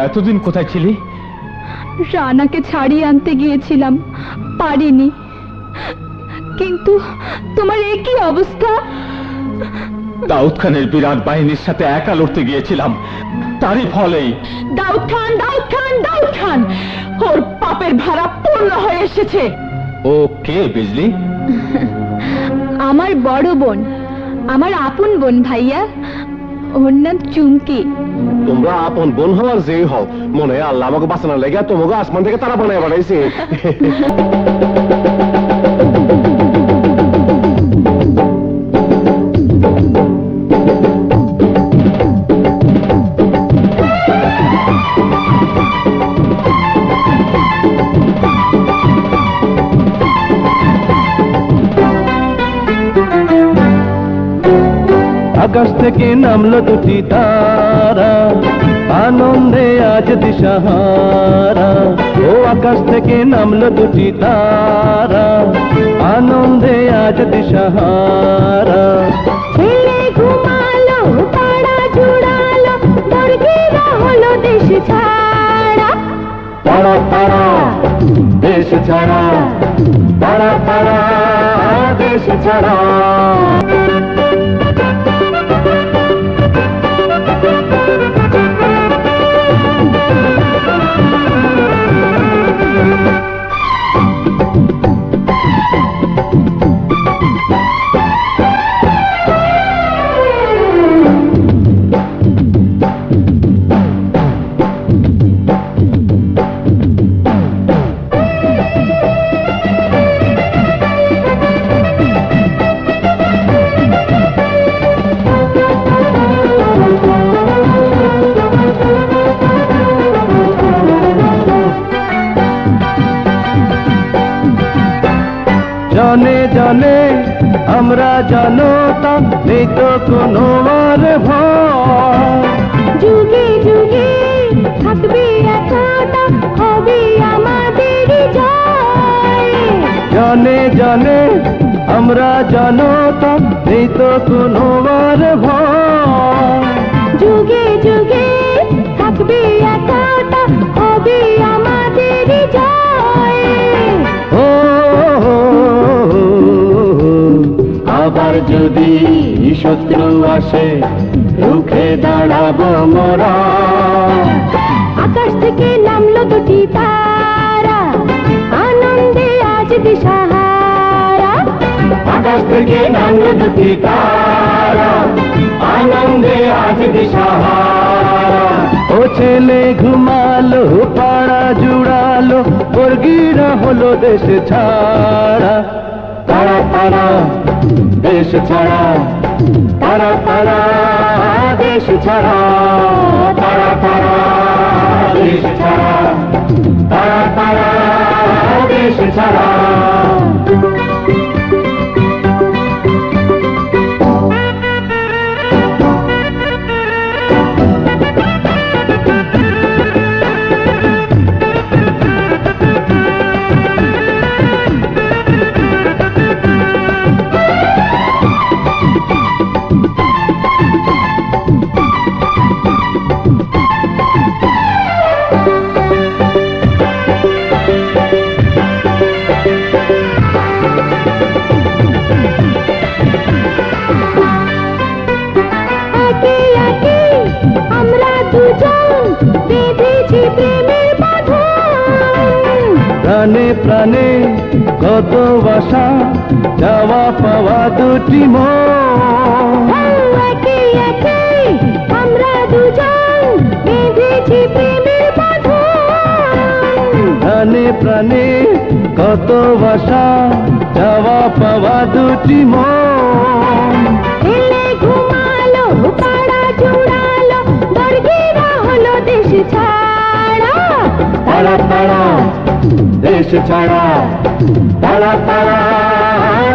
এতদিন কোথায় ছিলি? রানাকে ছাড়িয়ে আনতে গিয়েছিলাম, পারিনি। কিন্তু তোমার এ কি অবস্থা? দাউদ খানের বিরাট বাহিনীর সাথে একা লড়তে গিয়েছিলাম, তারই ফলেই। দাউদ খান, দাউদ খান, দাউদ খান, ওর পাপের ভাড়া পূর্ণ হয়ে এসেছে। ও কে বিজলি? আমার বড় বোন, আমার আপন বোন ভাইয়া, ওর নাম চুমকি। তোমরা আপন বোন হওয়ার যেই হও, মনে হয় আল্লাহ আমাকে বাঁচানোর লেগে তোমাকে আসমান থেকে তারা বানায় বানাইছে। আকাশ থেকে নামলো দুটি তারা, আনন্দে আজ দিশাহারা। ও আকাশ থেকে নামলো দুটি তারা, আনন্দে আজ দিশাহারা। ছেলে ঘুমালো, তারা জুড়ালো, মুরগিরা হলো দেশ ছাড়া। তারা তারা দেশ ছাড়া, তারা তারা দেশ ছাড়া। জনে জনে আমরা জনতা, নেই তো কোনো আর ভয়। যুগে যুগে থাকবে একতা, হবে আমাদের জয়। জনে জনে আমরা জনতা, নেই তো কোনো আর ভয়। যুগে যুগে থাকবে একতা, হবে আমাদের জয়। ও আবার যদি শত্রু আসে, রুখে দাঁড়াবো মোরা। আকাশ থেকে নামলো দুটি তারা, আনন্দে আজ দিশাহারা। আকাশ থেকে নামলো দুটি তারা, আনন্দে আজ দিশাহারা। ও ছেলে ঘুমালো, পাড়া জুড়ালো, বর্গিরা হলো দেশ ছাড়া। তারা তারা দেশ ছাড়া, তারা তারা দেশ ছাড়া, তারা তারা দেশ ছাড়া, তারা তারা দেশ ছাড়া। একে একে আমরা দুজন বেঁধেছি প্রেমের বাঁধন। প্রাণে প্রাণে কত বাসা, যাওয়া পাওয়া দুটি মন। একে একে আমরা দুজন বেঁধেছি প্রেমের বাঁধন। প্রাণে প্রাণে কত বাসা, যাওয়া পাওয়া দুটি মন। ছেলে ঘুমালো, পাড়া জুড়ালো, বর্গিরা হলো দেশ ছাড়া। তারা তারা দেশ ছাড়া, তারা তারা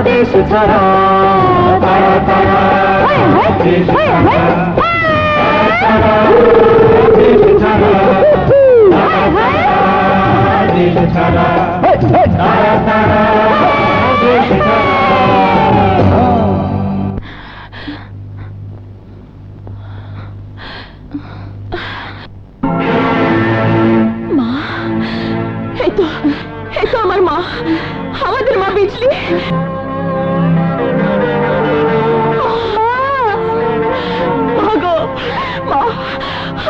দেশ ছাড়া, তারা তারা দেশ ছাড়া, তারা দেশ ছাড়া, দেশ ছাড়া, তারা তারা দেশ ছাড়া। এই তো আমার মা, আমাদের মা বিজলি। মা গো, মা,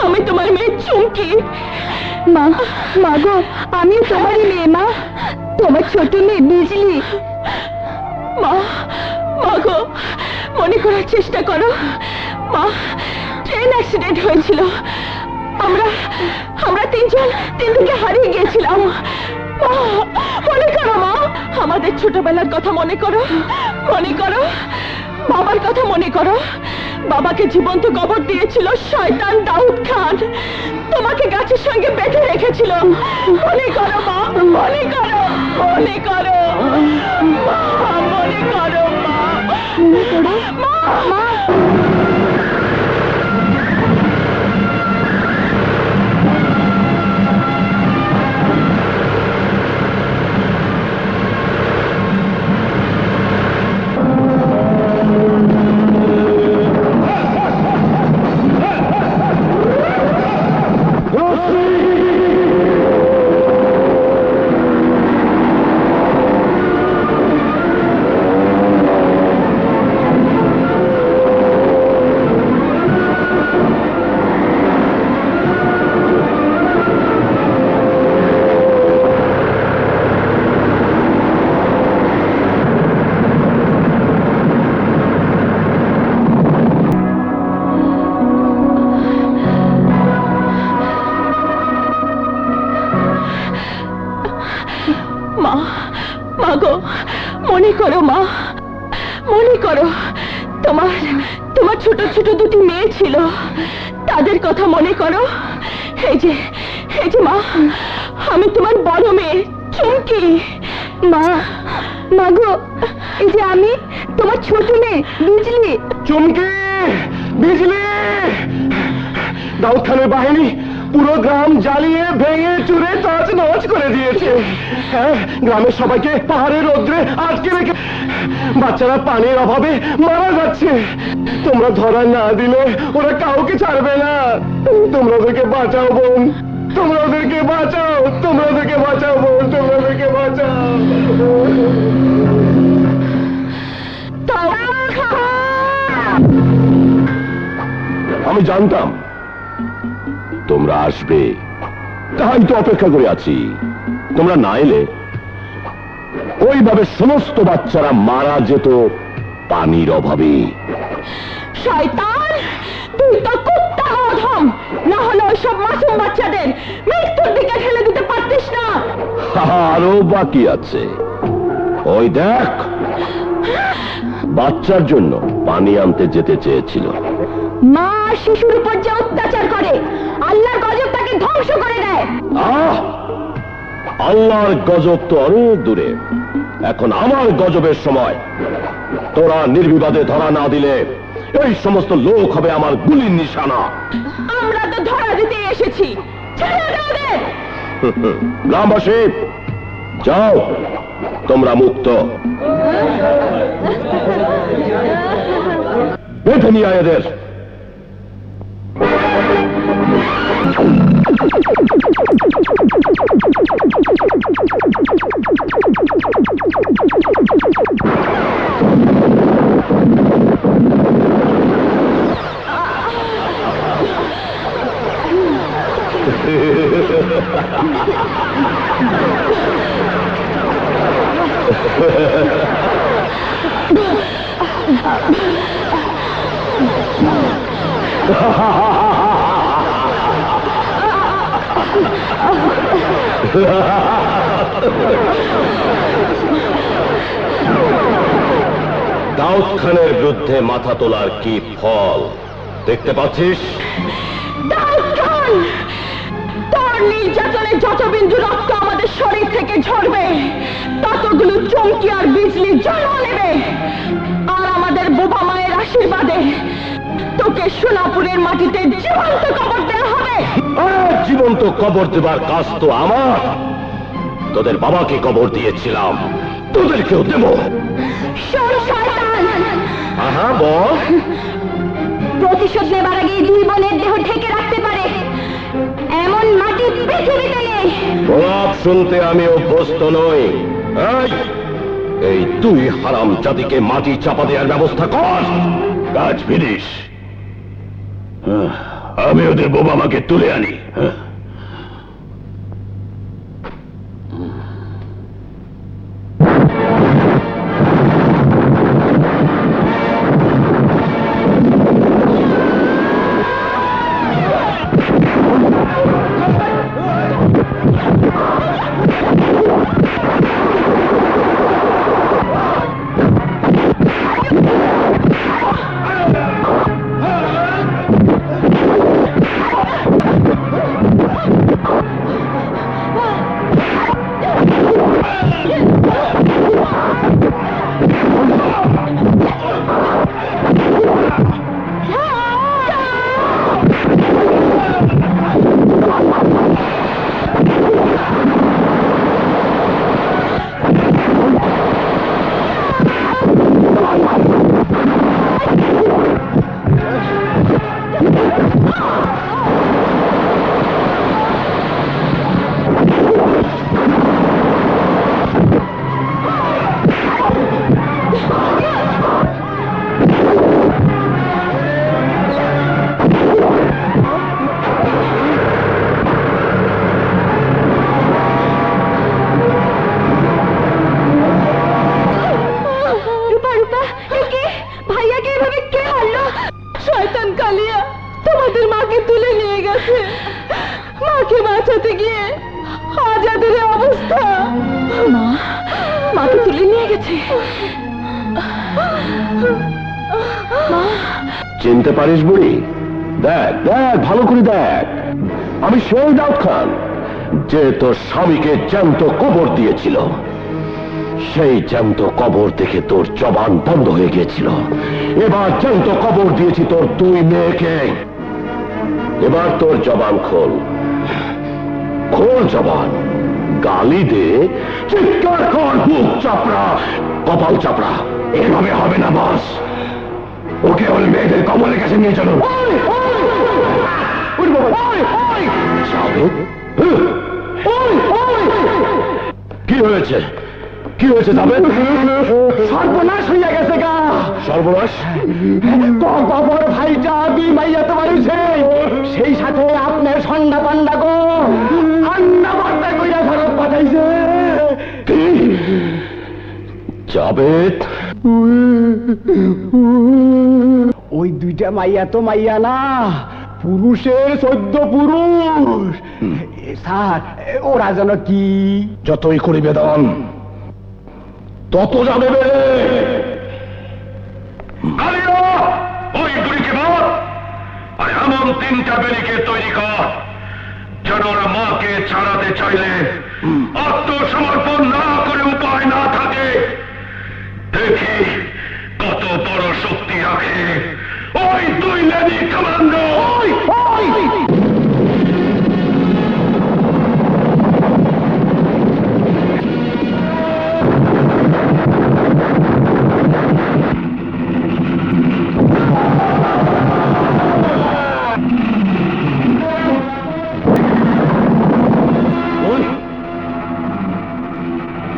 আমি তোমার মেয়ে চুমকি। মা, মা গো, আমি তোমারই মেয়ে মা, তোমার ছোট মেয়ে বিজলি। মা, মা গো, মনে করার চেষ্টা করো। মা, ট্রেন অ্যাক্সিডেন্ট হয়েছিল, আমরা তিনজনকে হারিয়ে গিয়েছিলাম। মা, মনে করো মা, আমাদের ছোটবেলার কথা মনে করো, মনে করো বাবার কথা মনে করো। বাবাকে জীবন্ত কবর দিয়েছিল শয়তান দাউদ খান, তোমাকে গাছের সঙ্গে বেঁধে রেখেছিল। মনে করো মা, মনে করো, মনে করো মা, মনে করো মা, মা, মা। মা, মা গো, মনে করো মা, মনে করো তোমার ছোট ছোট দুটি মেয়ে ছিল, তাদের কথা মনে করো। এই যে মা, আমি তোমার বড় মেয়ে চুমকি। মা, মাগো, এই যে আমি তোমার ছোট মেয়ে বিজলি। চমকে বিজলি, দাউদ খানের বাহিনী পুরো গ্রাম জ্বালিয়ে ভেঙে চুরে তছনছ করে দিয়েছে। হ্যাঁ, গ্রামের সবাইকে পাহাড়ের রৌদ্রে আটকে রেখে বাচ্চারা পানির অভাবে মারা যাচ্ছে। তোমরা ধরা না দিলে ওরা কাউকে ছাড়বে না। তোমরা ওদেরকে বাঁচাও বোন, তোমরা ওদেরকে বাঁচাও, তোমরা ওদেরকে বাঁচাও বোন, তোমরা ওদেরকে বাঁচাও। আমি জানতাম তোমরা আসবে, তাই তো অপেক্ষা করে আছি। তোমরা না এলে ওইভাবে সমস্ত বাচ্চারা মারা যেত পানির অভাবে। শয়তান, তুই তো কুত্তা অধম, না হলে ওইসব মাসুম বাচ্চাদের মৃত্যুর দিকে ঠেলে দিতে পারতিস না। আরো বাকি আছে। ওই দেখ, বাচ্চার জন্য পানি আনতে যেতে চেয়েছিল। মা শিশুর উপর যে অত্যাচার করে, আল্লাহর গজব তাকে ধ্বংস করে দেয়। আল্লাহর গজব তো অনেক দূরে, এখন আমার গজবের সময়। তোরা নির্বিবাদে ধরা না দিলে এই সমস্ত লোক হবে আমার গুলির নিশানা। আমরা তো ধরা দিতে এসেছি, ছেড়ে দাও ওদের। গ্রামবাসী, যাও, তোমরা মুক্ত। বেঁধে নিয়ে আয় এদের। দাউদ খানের বিরুদ্ধে মাথা তোলার কি ফল দেখতে পাচ্ছিস? দাউদ খান, তোর নির্যাতনে যত বিন্দু রক্ত আমাদের শরীর থেকে ঝরবে, ততগুলো চমকি আর বিজলি জন্ম নেবে। আর আমাদের বোবা মায়ের আশীর্বাদে তোকে সোনাপুরের মাটিতে জীবন্ত কবর দেওয়া হবে। জীবন্ত কবর দেবার কাজ তো আমার। তোদের বাবাকে কবর দিয়েছিলাম, তোদেরকেও দেব। শোন শয়তান, আহা, বল। প্রতিশোধ নেবার আগে দুই বোনের দেহ ঢেকে রাখতে পারে এমন মাটি পৃথিবীতে নেই। প্রলাপ শুনতে আমি অভ্যস্ত নই। এই তুই হারাম জাতিকে মাটি চাপা দেওয়ার ব্যবস্থা কর। কাজ ফিরিস, আমি ওদের বোবা মাকে তুলে আনি। শয়তান কালিয়া তোমাদের মাকে তুলে নিয়ে গেছে। মাকে বাঁচাতে গিয়ে আজাদের অবস্থা। মা, মাকে তুলে নিয়ে গেছে। চিনতে পারিস বুড়ি? দেখ দেখ, ভালো করে দেখ, আমি সেই দাউদ খান যে তোর স্বামীকে জ্যান্ত কবর দিয়েছিল। সেই জ্যান্ত কবর দেখে তোর জবান বন্ধ হয়ে গিয়েছিল। এবার জ্যান্ত কবর দিয়েছি তোর দুই মেয়েকে। এবার তোর জবান খোল, খোল জবান, গালি দে, চিৎকার কর, বুক চাপড়া, কপাল চাপড়া। এভাবে হবে না বস, ওকে ওর মেয়েদের কবরের কাছে নিয়ে চলো। কি হয়েছে, কি হয়েছে জাবেদ? সর্বনাশ হইয়া গেছে গা। সর্বনাশ? কবর ভাইটা দুই মাইয়া তো মারিছে, সেই সাথে আপনার সন্ধ্যা পান্ডা গো আন্না বান্না কইরা ফেরত পাঠাইছে। জাবেদ, ওই দুইটা মাইয়া তো মাইয়া না, পুরুষের 14 পুরুষ। স্যার, ওরা যেন কি? যতই করি বেদন তত যাবে বেড়ে। ওই বুড়িকে বল, আর এমন 3টা বেরিকে তৈরি কর যেন ওরা মাকে ছাড়াতে চাইলে আত্মসমর্পণ না করে উপায় না থাকে। দেখি কত বড় শক্তি রাখে ওই 2 লেডি কমান্ডো।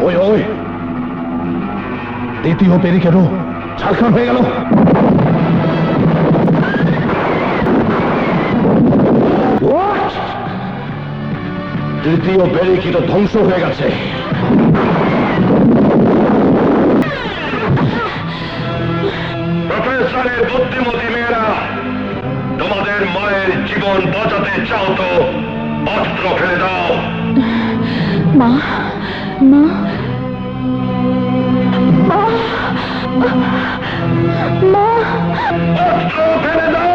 ওই ওই দ্বিতীয় পেরিকেটও ঝাড়খণ্ড হয়ে গেল। তৃতীয় ব্যারিকেড ধ্বংস হয়ে গেছে। প্রফেসরের বুদ্ধিমতী মেয়েরা, তোমাদের মায়ের জীবন বাঁচাতে চাও তো অস্ত্র ফেলে দাও। মা, মা, মা, মা, অস্ত্র ফেলে দাও।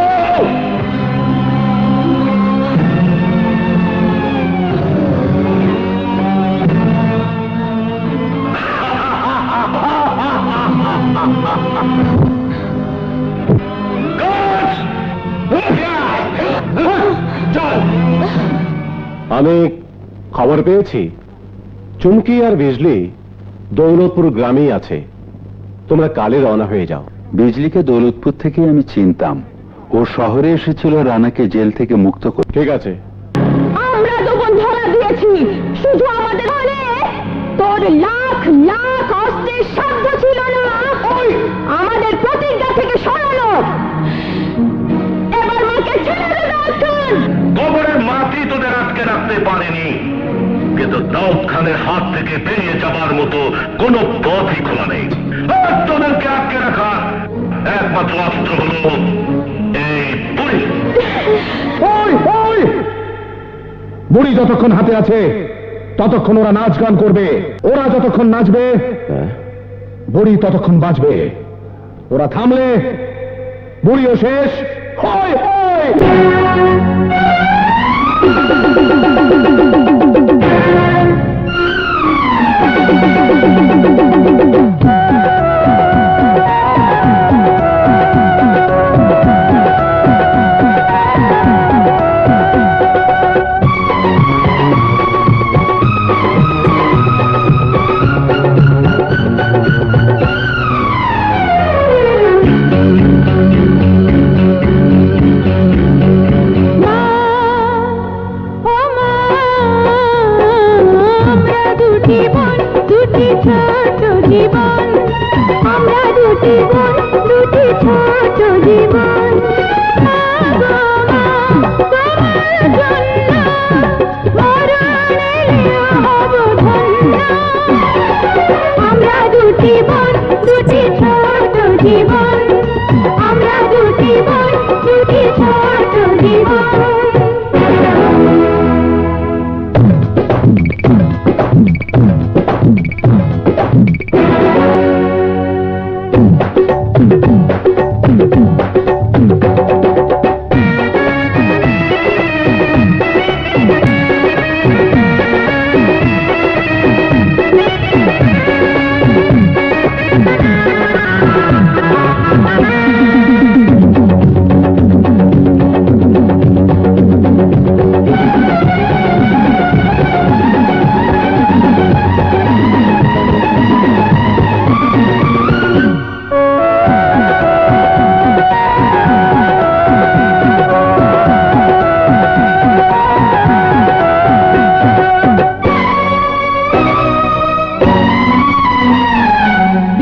আমি খবর পেয়েছি চুমকি আর বিজলি দৌলতপুর গ্রামেই আছে। তোমরা কালে রওনা হয়ে যাও। বিজলিকে দৌলতপুর থেকে আমি চিনতাম, ও শহরে এসেছিল রানাকে জেল থেকে মুক্ত করে। ঠিক আছে, আমরা যখন ধরা দিয়েছি, শুধু আমাদের মনে তোর লাখ লাখ অস্ত্রের সাধ্য ছিল না আমাদের প্রতিজ্ঞা থেকে সরানো। এবার মাকে ছেড়ে দে দাউদ। কবরের মাটি তোদের আটকে রাখতে পারেনি, কিন্তু দাউদ খানের হাত থেকে বেরিয়ে যাবার মতো কোন পথই খোলা নেই। আর তোদেরকে আটকে রাখা একমাত্র অস্ত্র হল এই বুড়ি। বুড়ি যতক্ষণ হাতে আছে ততক্ষণ ওরা নাচ গান করবে। ওরা যতক্ষণ নাচবে বুড়ি ততক্ষণ বাঁচবে। ওরা থামলে বুড়িও শেষ। হয় হয়।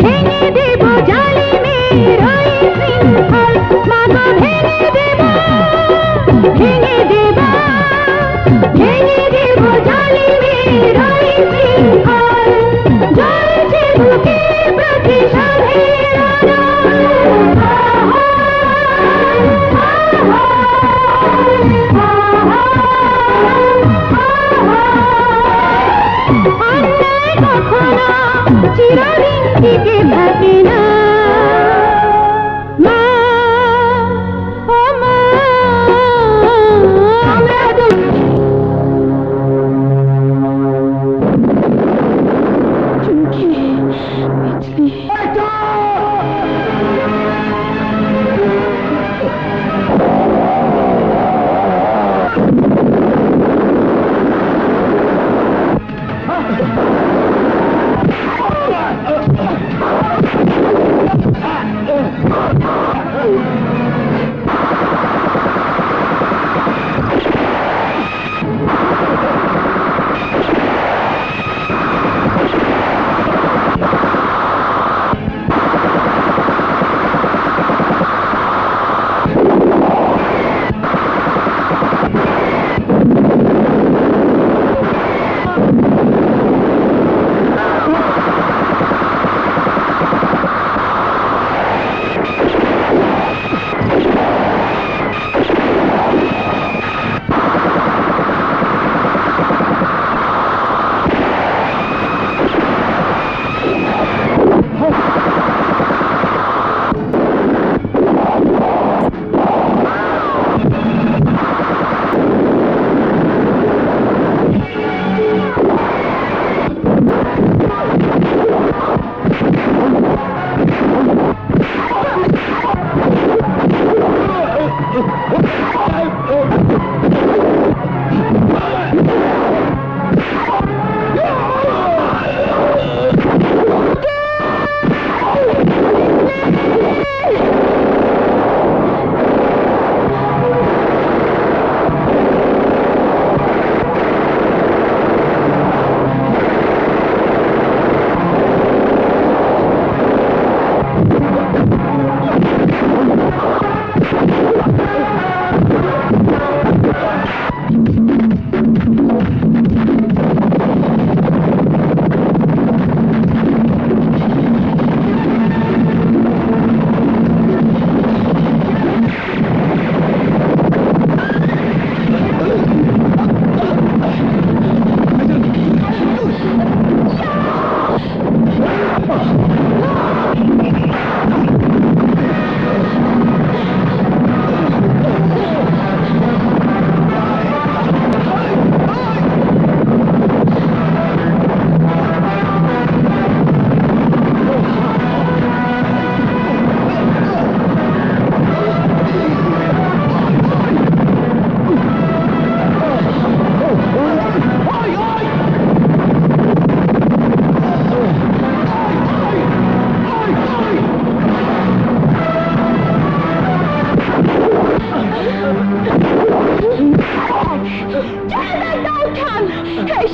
ভেঙে দেব জালিমের ওই শৃঙ্খল, মাগো ভেঙে দেব, ভেঙে দেব, ভেঙে দেব জালিমের ওই শৃঙ্খল। জ্বলছে বুকে প্রতিশোধের অন্যায় কখনো চিরদিন টিকে থাকে না। মা, ও মা, আমরা চুমকি, বিজলি।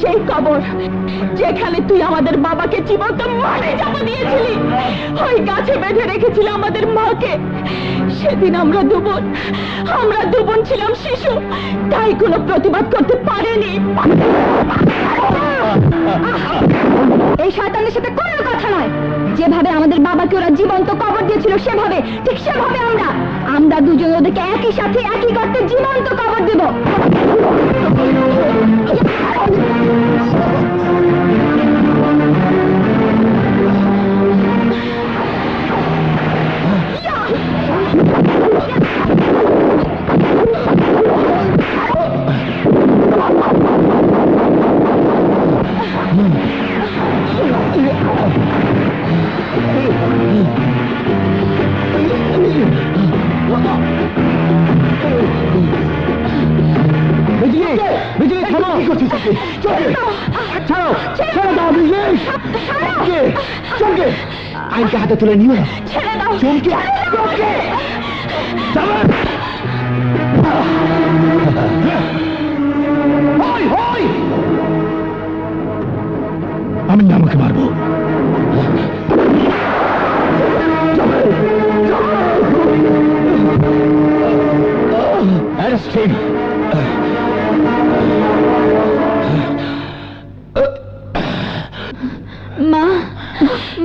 সেই কবর যেখানে তুই আমাদের বাবাকে জীবন্ত মারে চাপা দিয়েছিলি, ওই গাছে বেঁধে রেখেছিল আমাদের মাকে। সেদিন আমরা দুবোন ছিলাম শিশু, তাই কোনো প্রতিবাদ করতে পারেনি। এই শয়তানের সাথে কোনো কথা নয়। যেভাবে আমাদের বাবাকে ওরা জীবন্ত কবর দিয়েছিল সেভাবে, ঠিক সেভাবে আমরা দুজন ওদেরকে একই সাথে একই গর্তে জীবন্ত কবর দেব। চমকে চমকে আইনকে হাতে তুলে নিও না ছেড়ে দাও চমকে চমকে আমি আমাকে মারবো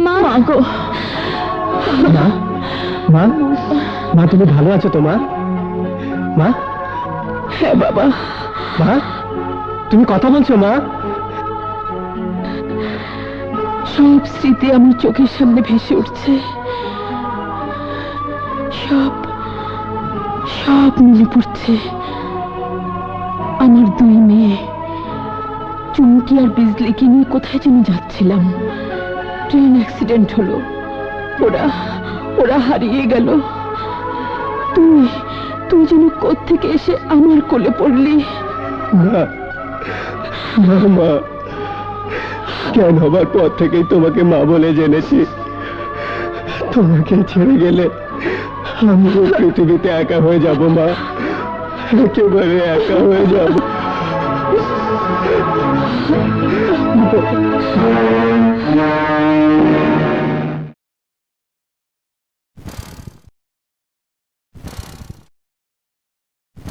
মা মা গো মা মা মা তুমি ভালো আছো তো মা মা হ্যাঁ বাবা মা তুমি কথা বলছো মা সব স্মৃতি আমার চোখের সামনে ভেসে উঠছে সব সব মনে পড়ছে আমার দুই মেয়ে চুমকি আর বিজলিকে নিয়ে কোথায় যেন যাচ্ছিলাম ট্রেন অ্যাক্সিডেন্ট হলো ওরা ওরা হারিয়ে গেল তুই তুই যেন কোত্থেকে এসে আমার কোলে পড়লি মা মা মা কেন হবার পর থেকেই তোমাকে মা বলে জেনেছি তোমাকে ছেড়ে গেলে আমি পৃথিবীতে একা হয়ে যাব মা একেবারে একা হয়ে যাব